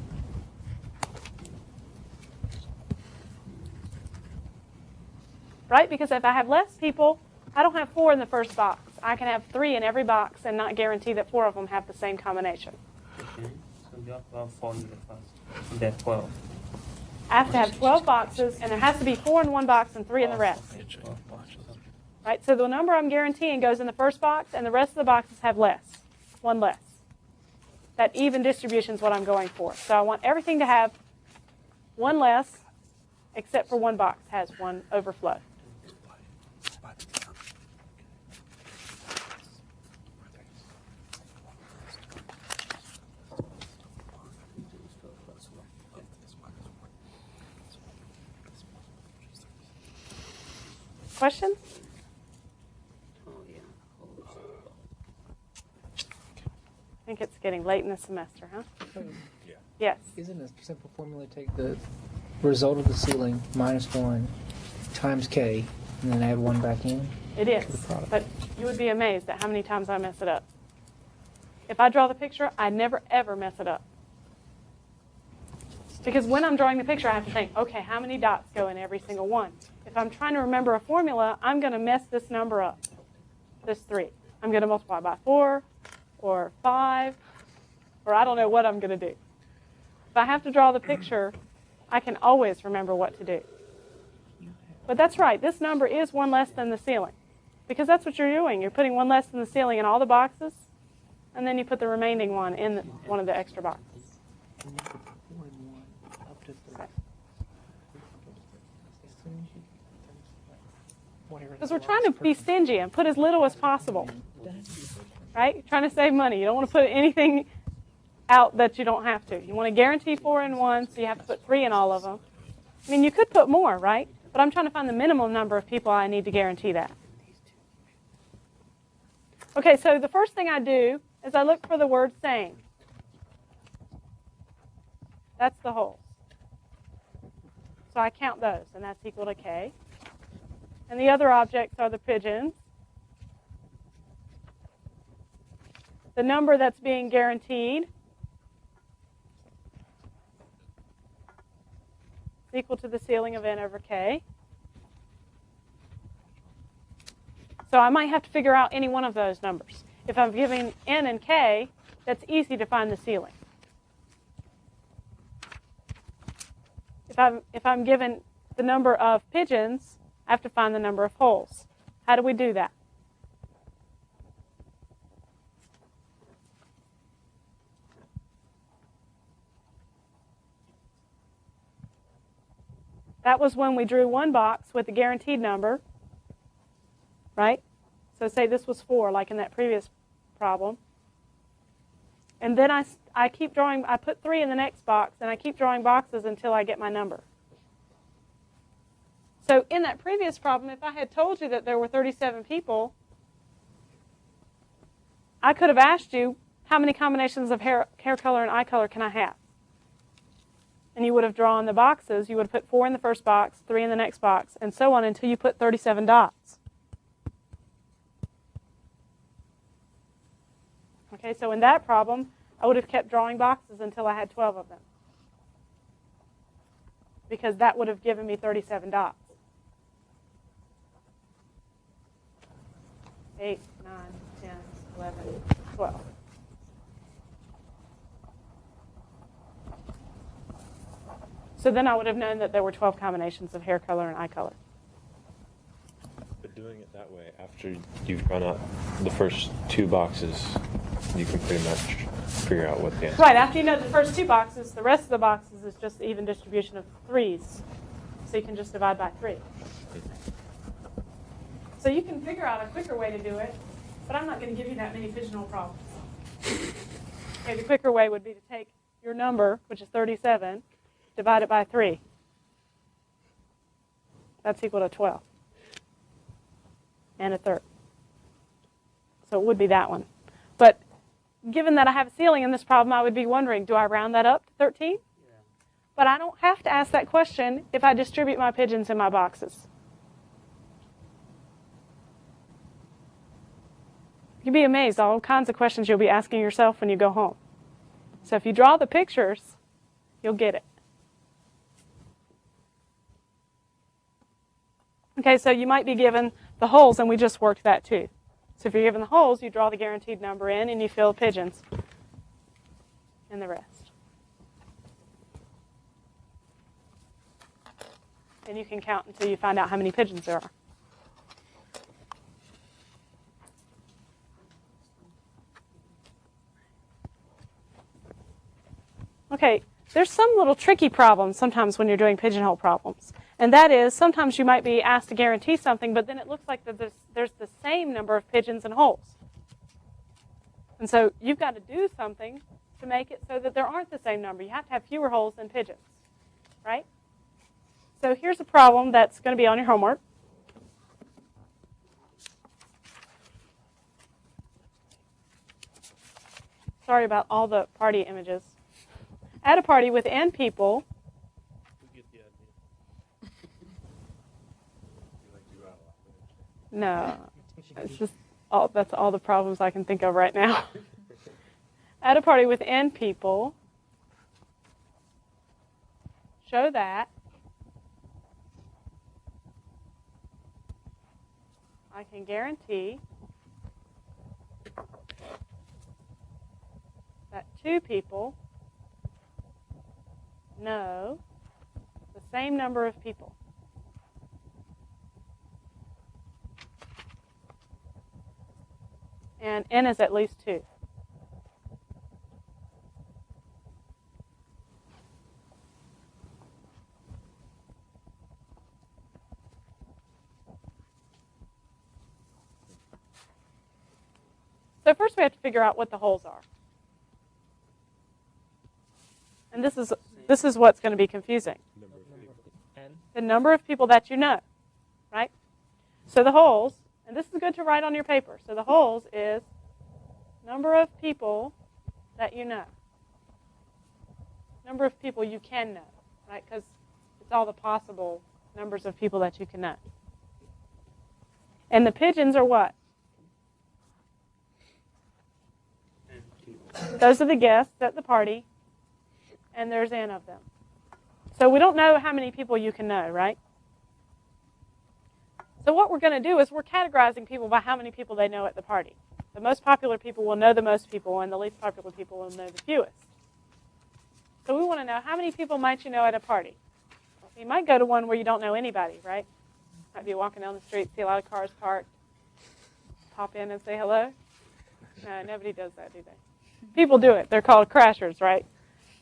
Right? Because if I have less people, I don't have 4 in the first box. I can have 3 in every box and not guarantee that 4 of them have the same combination. Okay. So you have to have 4 in the first. There are 12. I have to have 12 boxes, and there has to be 4 in one box and 3 in the rest. Okay, 12 boxes. Right? So the number I'm guaranteeing goes in the first box, and the rest of the boxes have less, 1 less. That even distribution is what I'm going for. So I want everything to have 1 less, except for 1 box has 1 overflow. Questions? Oh, yeah. I think it's getting late in the semester, huh? Yes. Isn't a simple formula take the result of the ceiling minus 1 times k and then add 1 back in? It is, but you would be amazed at how many times I mess it up. If I draw the picture, I never, ever mess it up. Because when I'm drawing the picture, I have to think, okay, how many dots go in every single one? If I'm trying to remember a formula, I'm going to mess this number up, this 3. I'm going to multiply by 4 or 5, or I don't know what I'm going to do. If I have to draw the picture, I can always remember what to do. But that's right, this number is 1 less than the ceiling. Because that's what you're doing. You're putting 1 less than the ceiling in all the boxes, and then you put the remaining 1 in one of the extra boxes. Because we're trying to be stingy and put as little as possible. Right? You're trying to save money. You don't want to put anything out that you don't have to. You want to guarantee 4 in 1, so you have to put 3 in all of them. I mean, you could put more, right? But I'm trying to find the minimum number of people I need to guarantee that. Okay, so the first thing I do is I look for the word same. That's the holes. So I count those, and that's equal to k. And the other objects are the pigeons. The number that's being guaranteed is equal to the ceiling of n over k. So I might have to figure out any one of those numbers. If I'm giving n and k, that's easy to find the ceiling. If I'm given the number of pigeons, I have to find the number of holes. How do we do that? That was when we drew one box with the guaranteed number, right? So say this was 4, like in that previous problem. And then I keep drawing, I put 3 in the next box, and I keep drawing boxes until I get my number. So in that previous problem, if I had told you that there were 37 people, I could have asked you, how many combinations of hair color and eye color can I have? And you would have drawn the boxes. You would have put 4 in the first box, 3 in the next box, and so on until you put 37 dots. Okay, so in that problem, I would have kept drawing boxes until I had 12 of them, because that would have given me 37 dots. 8, 9, 10, 11, 12. So then I would have known that there were 12 combinations of hair color and eye color. But doing it that way, after you've run out the first 2 boxes, you can pretty much figure out what the answer is. Right, after you know the first 2 boxes, the rest of the boxes is just the even distribution of 3s. So you can just divide by 3. So you can figure out a quicker way to do it, but I'm not going to give you that many pigeonhole problems. Okay, the quicker way would be to take your number, which is 37, divide it by 3. That's equal to 12. And a third. So it would be that one. But given that I have a ceiling in this problem, I would be wondering, do I round that up to 13? Yeah. But I don't have to ask that question if I distribute my pigeons in my boxes. You'd be amazed all kinds of questions you'll be asking yourself when you go home. So if you draw the pictures, you'll get it. Okay, so you might be given the holes, and we just worked that too. So if you're given the holes, you draw the guaranteed number in, and you fill pigeons and the rest. And you can count until you find out how many pigeons there are. Okay, there's some little tricky problems sometimes when you're doing pigeonhole problems. And that is, sometimes you might be asked to guarantee something, but then it looks like that there's the same number of pigeons and holes. And so you've got to do something to make it so that there aren't the same number. You have to have fewer holes than pigeons, right? So here's a problem that's going to be on your homework. Sorry about all the party images. At a party with n people, no, it's just that's all the problems I can think of right now. At a party with n people, show that I can guarantee that 2 people know the same number of people. And n is at least 2. So first we have to figure out what the holes are. And this is what's going to be confusing. The number of people that you know, right? So the holes, and this is good to write on your paper. So the holes is number of people that you know. Number of people you can know, right? Because it's all the possible numbers of people that you can know. And the pigeons are what? Those are the guests at the party, and there's n of them. So we don't know how many people you can know, right? So what we're going to do is we're categorizing people by how many people they know at the party. The most popular people will know the most people, and the least popular people will know the fewest. So we want to know how many people might you know at a party. You might go to one where you don't know anybody, right? Might be walking down the street, see a lot of cars parked, pop in and say hello. No, nobody does that, do they? People do it. They're called crashers, right?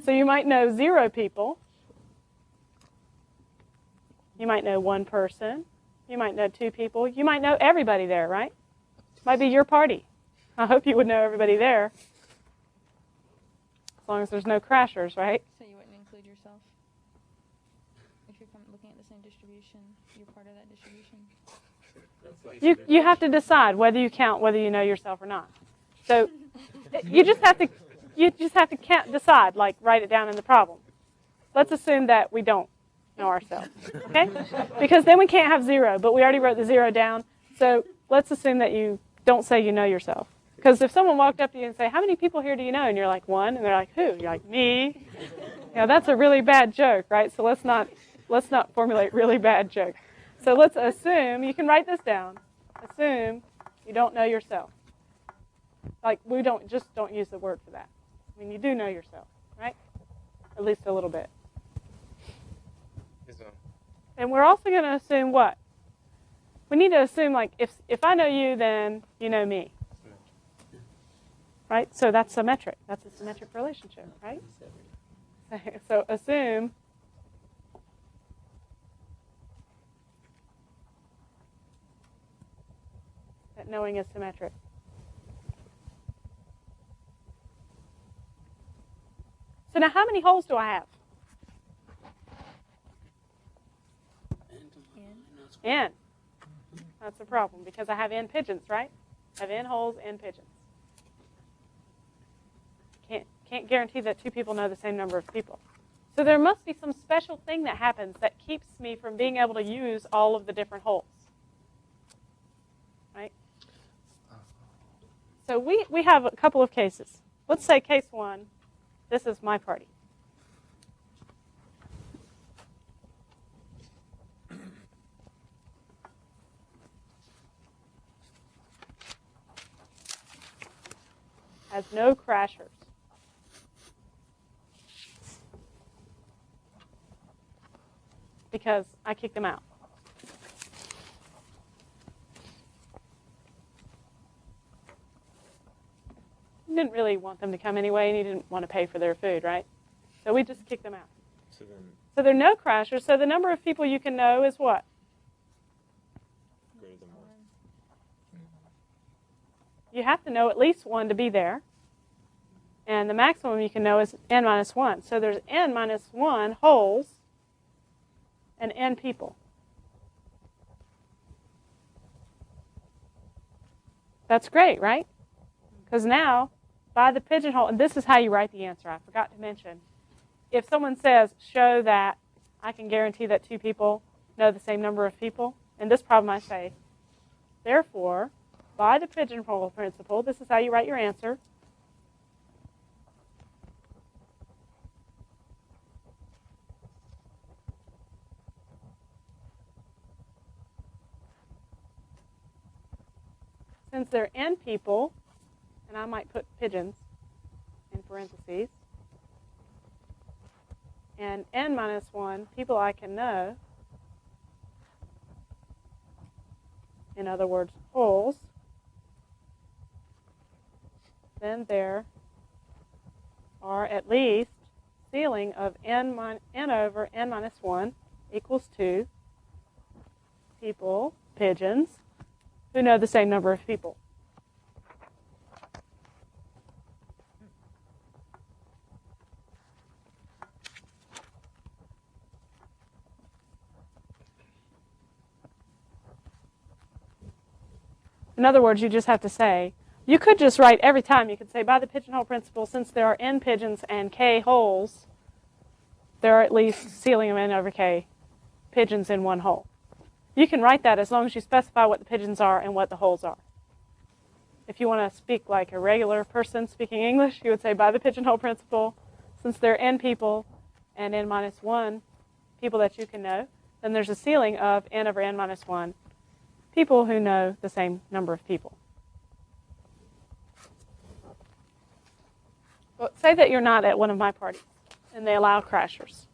So you might know 0 people. You might know 1 person. You might know 2 people. You might know everybody there, right? Might be your party. I hope you would know everybody there. As long as there's no crashers, right? So you wouldn't include yourself if you're looking looking at the same distribution, you're part of that distribution. You have to decide whether you count whether you know yourself or not. So you just have to decide, like write it down in the problem. Let's assume that we don't know ourselves, okay? Because then we can't have 0, but we already wrote the 0 down. So let's assume that you don't say you know yourself. Because if someone walked up to you and say, how many people here do you know? And you're like, 1. And they're like, who? You're like, me. You know, that's a really bad joke, right? So let's not formulate really bad jokes. So let's assume, you can write this down, assume you don't know yourself. Like, we don't use the word for that. I mean, you do know yourself, right? At least a little bit. And we're also going to assume what? We need to assume, like, if I know you, then you know me. Right? So that's symmetric. That's a symmetric relationship, right? So assume that knowing is symmetric. So now how many holes do I have? N. That's a problem because I have N pigeons, right? I have N holes, N pigeons. Can't guarantee that 2 people know the same number of people. So there must be some special thing that happens that keeps me from being able to use all of the different holes. Right? So we have a couple of cases. Let's say case 1, this is my party. Has no crashers. Because I kicked them out. You didn't really want them to come anyway, and you didn't want to pay for their food, right? So we just kicked them out. So there are no crashers, so the number of people you can know is what? Greater than 1. You have to know at least 1 to be there. And the maximum you can know is n minus 1. So there's n minus 1 holes and n people. That's great, right? Because now, by the pigeonhole, and this is how you write the answer. I forgot to mention. If someone says, show that I can guarantee that 2 people know the same number of people, in this problem I say, therefore, by the pigeonhole principle, this is how you write your answer. Since there are n people, and I might put pigeons in parentheses, and n minus 1 people I can know, in other words, holes, then there are at least ceiling of n over n minus 1 equals 2 people, pigeons, who know the same number of people. In other words, you just have to say, you could just write every time, you could say, by the pigeonhole principle, since there are n pigeons and k holes, there are at least ceiling of n over k pigeons in 1 hole. You can write that as long as you specify what the pigeons are and what the holes are. If you want to speak like a regular person speaking English, you would say, by the pigeonhole principle, since there are n people and n minus 1 people that you can know, then there's a ceiling of n over n minus 1 people who know the same number of people. Well, say that you're not at one of my parties and they allow crashers,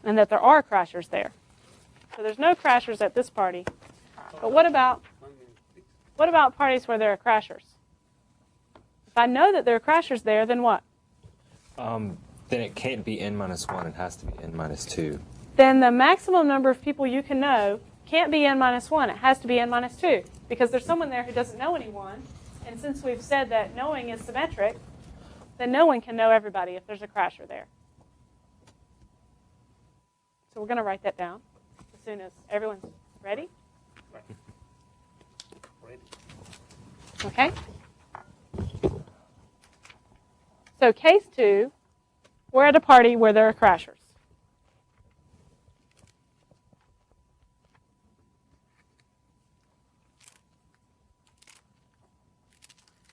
and that there are crashers there. So there's no crashers at this party. But what about parties where there are crashers? If I know that there are crashers there, then what? Then it can't be n minus 1. It has to be n minus 2. Then the maximum number of people you can know can't be n minus 1. It has to be n minus 2. Because there's someone there who doesn't know anyone. And since we've said that knowing is symmetric, then no one can know everybody if there's a crasher there. So we're going to write that down as soon as everyone's ready. Okay? So case 2, we're at a party where there are crashers.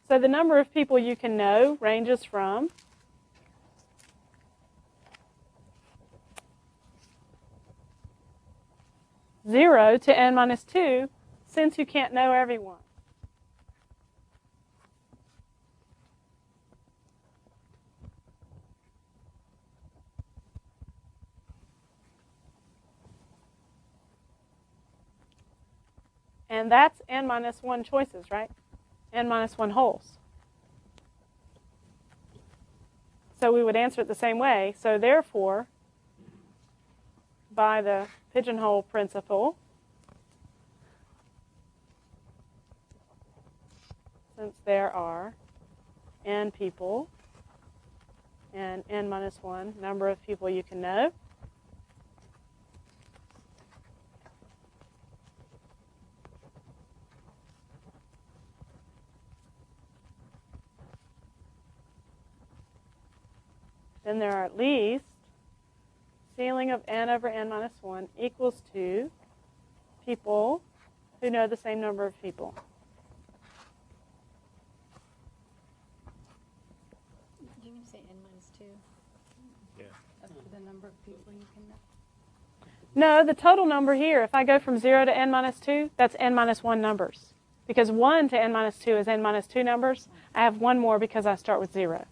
So the number of people you can know ranges from 0 to n minus 2, since you can't know everyone. And that's n minus 1 choices, right? N minus 1 holes. So we would answer it the same way. So therefore, by the pigeonhole principle, since there are n people and n minus 1 number of people you can know, then there are at least ceiling of n over n minus 1 equals to people who know the same number of people. You can say n minus 2. Yeah. Up to the number of people you can know. No, the total number here, if I go from 0 to n minus 2, that's n minus 1 numbers. Because 1 to n minus 2 is n minus 2 numbers. I have one more because I start with 0.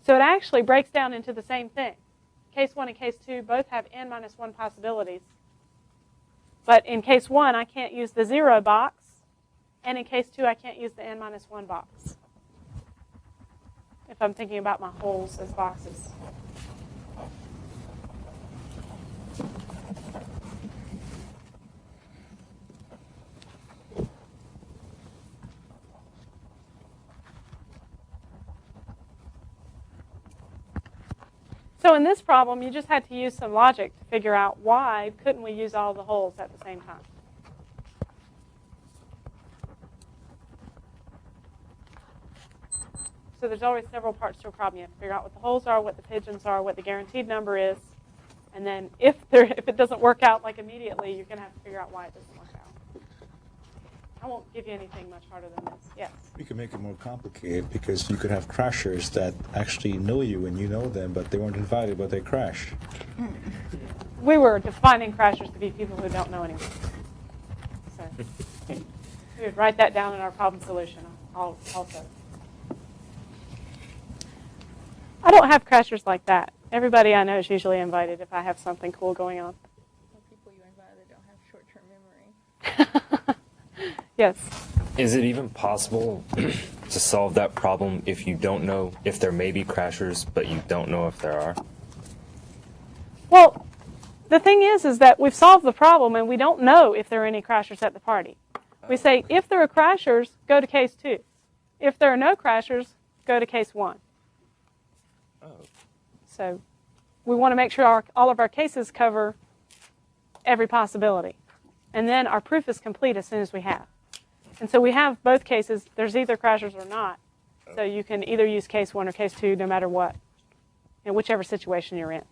So it actually breaks down into the same thing. Case 1 and case 2 both have n minus 1 possibilities. But in case 1, I can't use the 0 box. And in case 2, I can't use the n minus 1 box, if I'm thinking about my holes as boxes. So in this problem, you just had to use some logic to figure out why couldn't we use all the holes at the same time. So there's always several parts to a problem. You have to figure out what the holes are, what the pigeons are, what the guaranteed number is. And then if it doesn't work out like immediately, you're going to have to figure out why it doesn't work out. I won't give you anything much harder than this. Yes? We can make it more complicated because you could have crashers that actually know you and you know them, but they weren't invited, but they crash. We were defining crashers to be people who don't know anyone. So we would write that down in our problem solution also. I don't have crashers like that. Everybody I know is usually invited if I have something cool going on. The people you invite that don't have short-term memory. Yes. Is it even possible to solve that problem if you don't know if there may be crashers, but you don't know if there are? Well, the thing is that we've solved the problem and we don't know if there are any crashers at the party. We say, if there are crashers, go to case 2. If there are no crashers, go to case 1. Oh. So we want to make sure all of our cases cover every possibility. And then our proof is complete as soon as we have. And so we have both cases. There's either crashers or not. So you can either use case 1 or case 2 no matter what, in whichever situation you're in.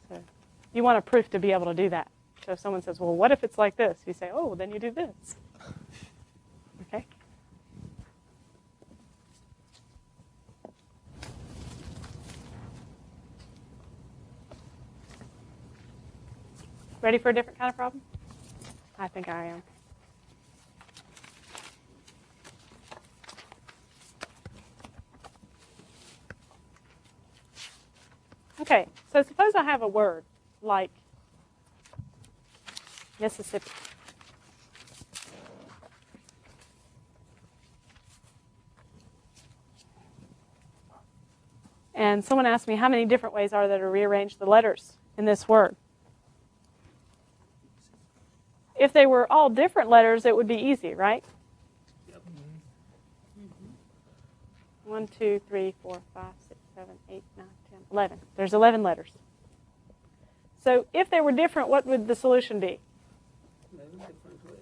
So you want a proof to be able to do that. So if someone says, well, what if it's like this? You say, oh, well, then you do this. Okay? Ready for a different kind of problem? I think I am. Okay, so suppose I have a word like Mississippi. And someone asked me how many different ways are there to rearrange the letters in this word. If they were all different letters, it would be easy, right? Yep. 1, 2, 3, 4, 5, 6, 7, 8, 9, 10, 11. There's 11 letters. So if they were different, what would the solution be? 11 different ways.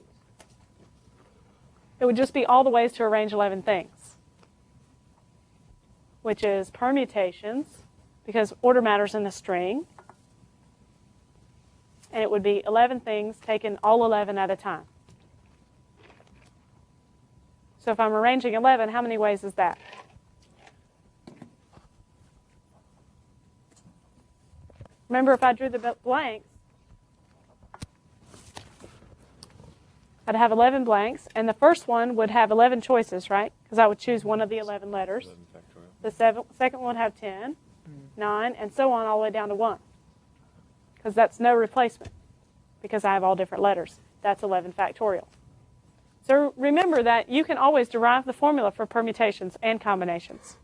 It would just be all the ways to arrange 11 things, which is permutations, because order matters in a string. And it would be 11 things taken all 11 at a time. So if I'm arranging 11, how many ways is that? Remember, if I drew the blanks, I'd have 11 blanks, and the first one would have 11 choices, right? Because I would choose one of the 11 letters. 11 factorial. The second one would have 10, 9, and so on all the way down to 1. Because that's no replacement, because I have all different letters. That's 11 factorial. So remember that you can always derive the formula for permutations and combinations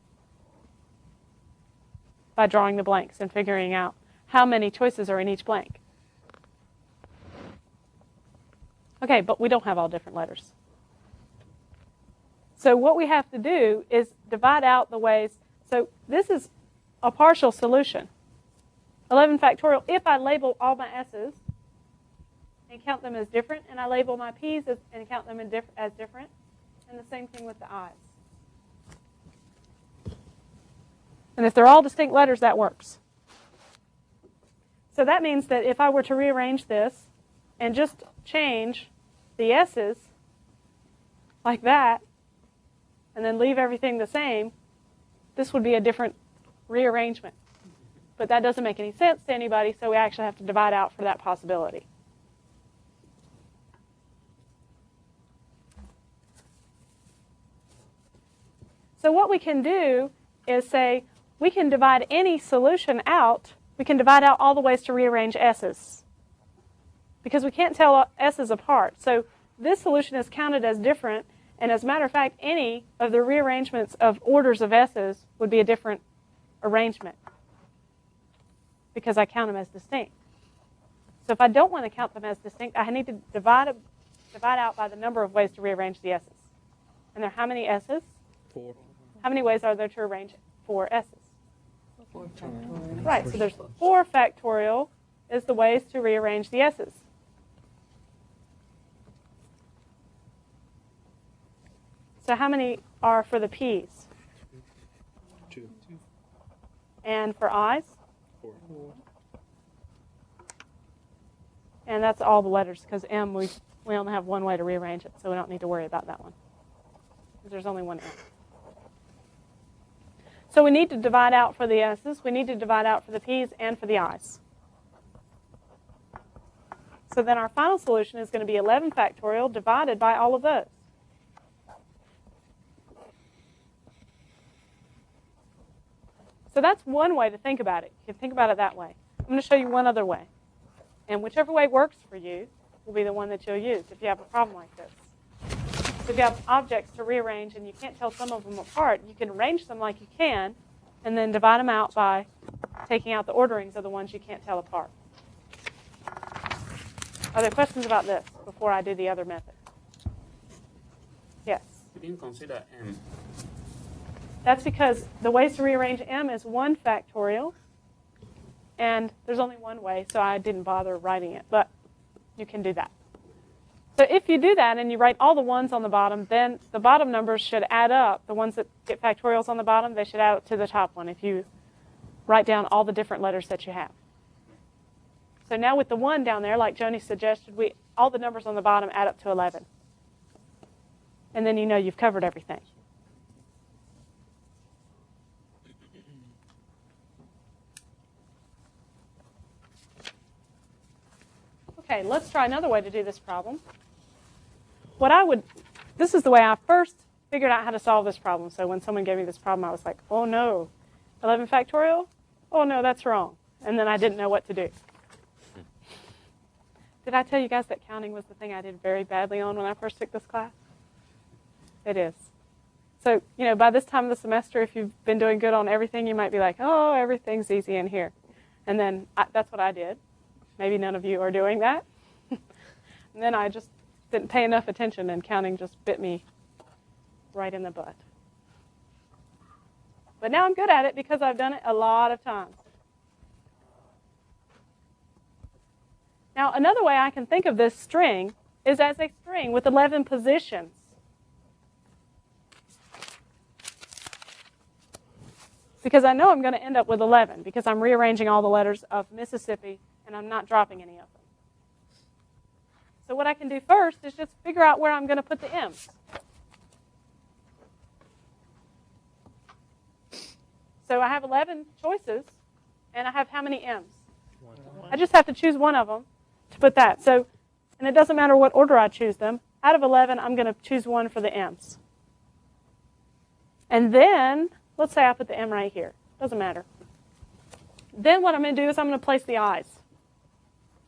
by drawing the blanks and figuring out how many choices are in each blank. Okay, but we don't have all different letters. So what we have to do is divide out the ways. So this is a partial solution. 11 factorial, if I label all my S's and count them as different, and I label my P's and count them as different, and the same thing with the I's. And if they're all distinct letters, that works. So that means that if I were to rearrange this and just change the S's like that, and then leave everything the same, this would be a different rearrangement. But that doesn't make any sense to anybody, so we actually have to divide out for that possibility. So what we can do is say we can divide any solution out. We can divide out all the ways to rearrange S's, because we can't tell S's apart. So this solution is counted as different, and as a matter of fact, any of the rearrangements of orders of S's would be a different arrangement, because I count them as distinct. So if I don't want to count them as distinct, I need to divide out by the number of ways to rearrange the S's. And there are how many S's? 4. How many ways are there to arrange 4 S's? 4 factorial. Right, so there's 4 factorial is the ways to rearrange the S's. So how many are for the P's? 2. And for I's? 4. And that's all the letters, because M, we only have one way to rearrange it, so we don't need to worry about that one, because there's only one M. So we need to divide out for the S's, we need to divide out for the P's, and for the I's. So then our final solution is going to be 11 factorial divided by all of those. So that's one way to think about it. You can think about it that way. I'm going to show you one other way. And whichever way works for you will be the one that you'll use if you have a problem like this. So if you have objects to rearrange and you can't tell some of them apart, you can arrange them like you can and then divide them out by taking out the orderings of the ones you can't tell apart. Are there questions about this before I do the other method? Yes. We didn't consider M. That's because the ways to rearrange M is 1 factorial, and there's only one way, so I didn't bother writing it, but you can do that. So if you do that and you write all the 1s on the bottom, then the bottom numbers should add up. The ones that get factorials on the bottom, they should add up to the top one if you write down all the different letters that you have. So now with the 1 down there, like Joni suggested, all the numbers on the bottom add up to 11. And then you know you've covered everything. Okay, let's try another way to do this problem. This is the way I first figured out how to solve this problem. So when someone gave me this problem, I was like, oh no, 11 factorial? Oh no, that's wrong. And then I didn't know what to do. Did I tell you guys that counting was the thing I did very badly on when I first took this class? It is. So, by this time of the semester, if you've been doing good on everything, you might be like, oh, everything's easy in here. And then that's what I did. Maybe none of you are doing that. And then I just didn't pay enough attention, and counting just bit me right in the butt. But now I'm good at it because I've done it a lot of times. Now, another way I can think of this string is as a string with 11 positions. Because I know I'm going to end up with 11 because I'm rearranging all the letters of Mississippi and I'm not dropping any of them. So what I can do first is just figure out where I'm going to put the M's. So I have 11 choices and I have how many M's? I just have to choose one of them to put that. So, and it doesn't matter what order I choose them. Out of 11, I'm going to choose one for the M's. And then, let's say I put the M right here. Doesn't matter. Then what I'm going to do is I'm going to place the I's,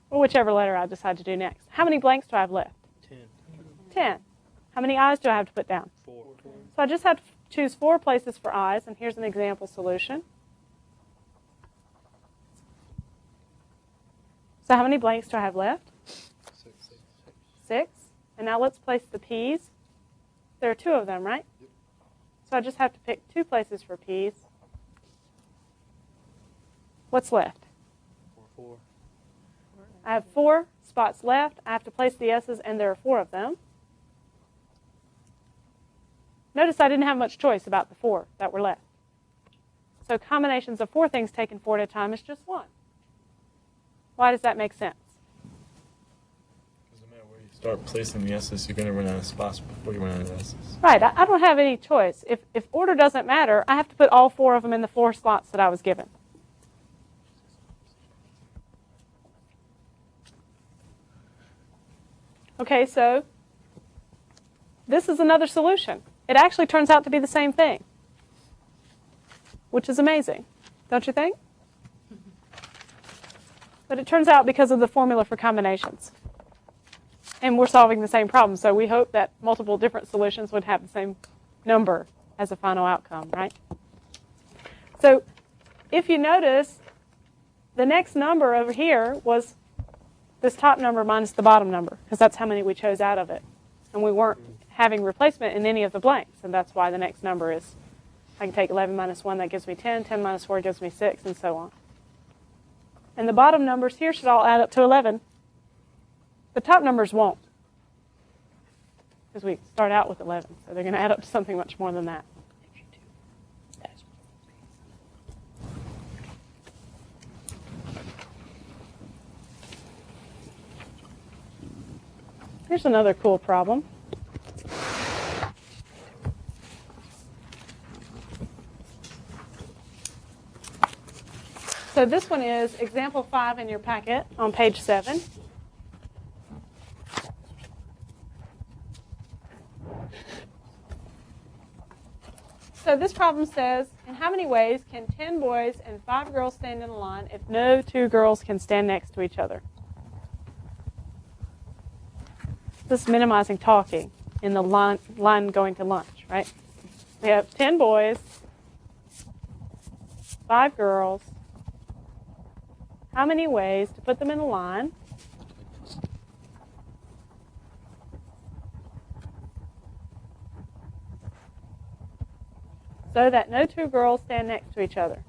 or whichever letter I decide to do next. How many blanks do I have left? 10. 10. How many I's do I have to put down? 4. So I just have to choose 4 places for I's, and here's an example solution. So how many blanks do I have left? 6. And now let's place the P's. There are 2 of them, right? Yep. So I just have to pick 2 places for P's. What's left? 4. I have 4 spots left. I have to place the S's, and there are 4 of them. Notice I didn't have much choice about the 4 that were left. So combinations of 4 things taken 4 at a time is just 1. Why does that make sense? Because no matter where you start placing the S's, you're going to run out of spots before you run out of S's. Right, I don't have any choice. If order doesn't matter, I have to put all 4 of them in the 4 slots that I was given. Okay, so this is another solution. It actually turns out to be the same thing, which is amazing, don't you think? But it turns out because of the formula for combinations. And we're solving the same problem, so we hope that multiple different solutions would have the same number as a final outcome, right? So if you notice, the next number over here was this top number minus the bottom number, because that's how many we chose out of it. And we weren't having replacement in any of the blanks, and that's why the next number is, I can take 11 minus 1, that gives me 10, 10 minus 4 gives me 6, and so on. And the bottom numbers here should all add up to 11. The top numbers won't, because we start out with 11, so they're going to add up to something much more than that. Here's another cool problem. So this one is example 5 in your packet on page 7. So this problem says, in how many ways can 10 boys and 5 girls stand in a line if no 2 girls can stand next to each other? This is minimizing talking in the line going to lunch, right? We have 10 boys, 5 girls. How many ways to put them in a line so that no 2 girls stand next to each other?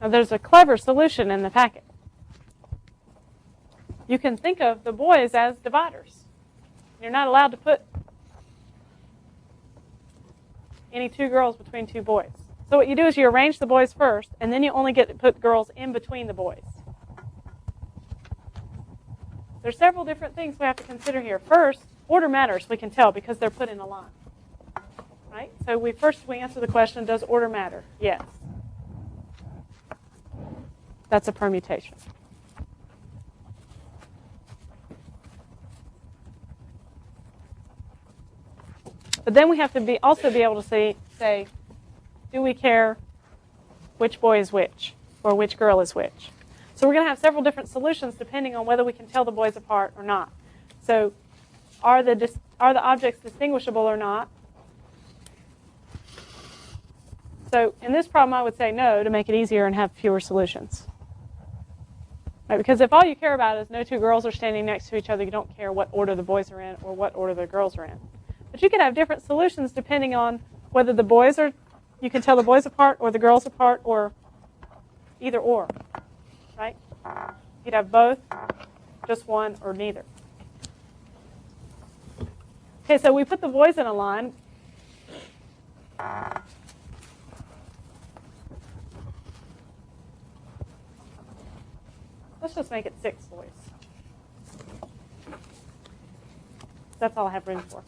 Now, there's a clever solution in the packet. You can think of the boys as dividers. You're not allowed to put any 2 girls between 2 boys. So what you do is you arrange the boys first, and then you only get to put girls in between the boys. There's several different things we have to consider here. First, order matters, we can tell, because they're put in a line. Right? So we answer the question, does order matter? Yes. That's a permutation. But then we have to also be able to say, do we care which boy is which or which girl is which? So we're going to have several different solutions depending on whether we can tell the boys apart or not. So are the objects distinguishable or not? So in this problem, I would say no to make it easier and have fewer solutions. Right? Because if all you care about is no two girls are standing next to each other, you don't care what order the boys are in or what order the girls are in. But you could have different solutions depending on whether the boys are, you can tell the boys apart or the girls apart or either or, right? You'd have both, just one, or neither. Okay, so we put the boys in a line. Let's just make it 6 boys. That's all I have room for.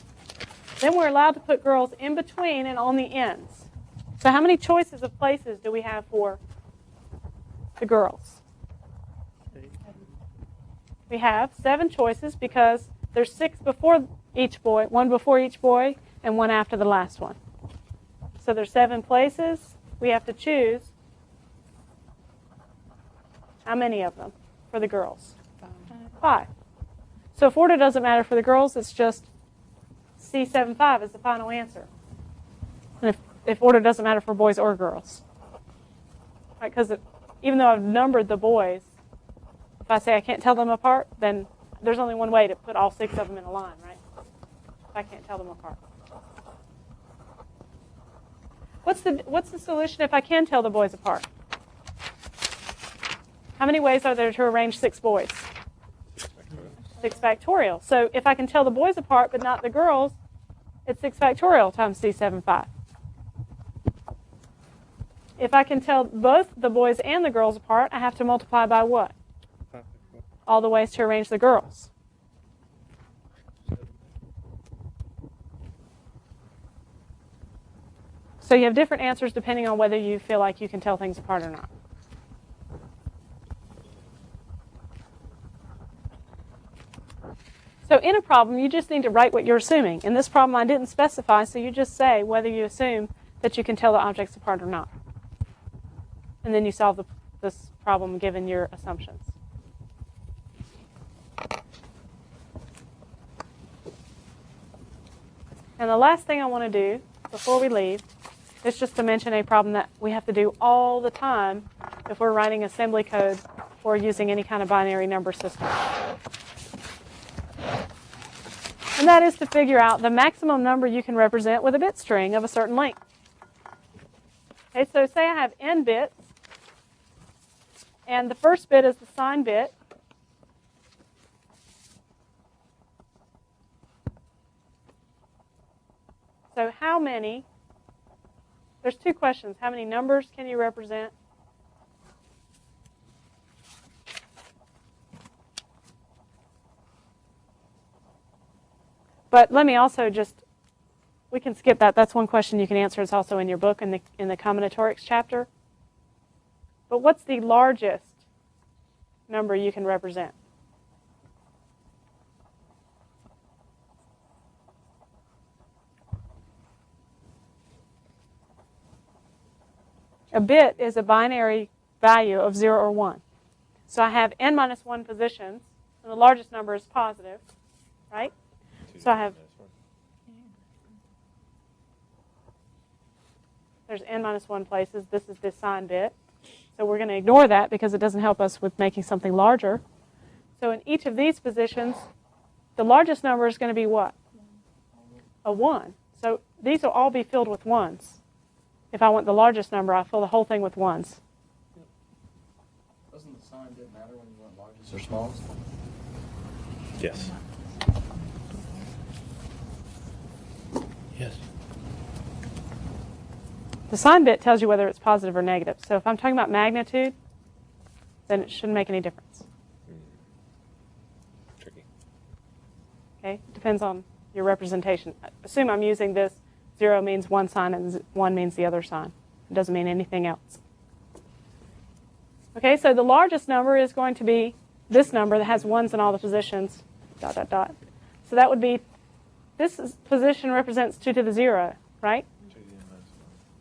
Then we're allowed to put girls in between and on the ends. So how many choices of places do we have for the girls? We have 7 choices because there's 6 before each boy, 1 before each boy, and 1 after the last one. So there's 7 places. We have to choose how many of them for the girls? 5. So if order doesn't matter for the girls, it's just C75 is the final answer. And if order doesn't matter for boys or girls. Right? Because even though I've numbered the boys, if I say I can't tell them apart, then there's only one way to put all 6 of them in a line, right? If I can't tell them apart. What's the solution if I can tell the boys apart? How many ways are there to arrange 6 boys? 6 factorial. So if I can tell the boys apart but not the girls, it's 6 factorial times C75. If I can tell both the boys and the girls apart, I have to multiply by what? All the ways to arrange the girls. So you have different answers depending on whether you feel like you can tell things apart or not. So in a problem, you just need to write what you're assuming. In this problem, I didn't specify, so you just say whether you assume that you can tell the objects apart or not. And then you solve this problem given your assumptions. And the last thing I want to do before we leave is just to mention a problem that we have to do all the time if we're writing assembly code or using any kind of binary number system. And that is to figure out the maximum number you can represent with a bit string of a certain length. Okay, so say I have n bits, and the first bit is the sign bit. So how many, there's 2 questions. How many numbers can you represent? But let me also just, we can skip that. That's one question you can answer. It's also in your book in the combinatorics chapter. But what's the largest number you can represent? A bit is a binary value of 0 or 1. So I have n minus 1 positions, and the largest number is positive, right? So I have, there's n minus 1 places. This is this sign bit. So we're going to ignore that because it doesn't help us with making something larger. So in each of these positions, the largest number is going to be what? A 1. So these will all be filled with 1s. If I want the largest number, I fill the whole thing with 1s. Doesn't the sign bit matter when you want largest or smallest? Yes. Yes. The sign bit tells you whether it's positive or negative. So if I'm talking about magnitude, then it shouldn't make any difference. Tricky. Okay? Depends on your representation. Assume I'm using this 0 means one sign and 1 means the other sign. It doesn't mean anything else. Okay, so the largest number is going to be this number that has 1s in all the positions, ... So that would be, position represents 2 to the 0, right?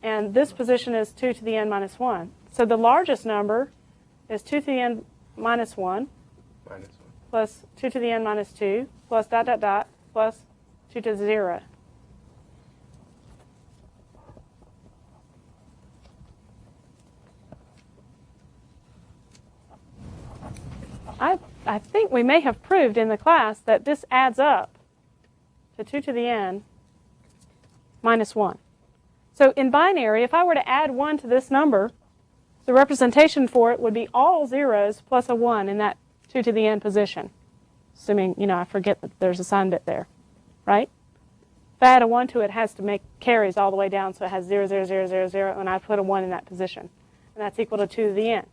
And this position is 2 to the n minus 1. So the largest number is 2 to the n minus 1 plus 2 to the n minus 2 plus ... plus 2 to the 0. I think we may have proved in the class that this adds up to 2 to the n minus 1. So in binary, if I were to add 1 to this number, the representation for it would be all zeros plus a 1 in that 2 to the n position. Assuming, I forget that there's a sign bit there, right? If I add a 1 to it, it has to make carries all the way down, so it has 0, 0, 0, 0, 0, and I put a 1 in that position. And that's equal to 2 to the n.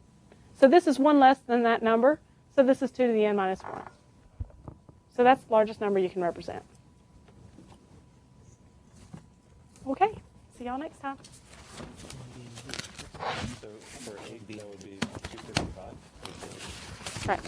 So this is 1 less than that number, so this is 2 to the n minus 1. So that's the largest number you can represent. Okay, see y'all next time. So for 8, that would be 255. Right.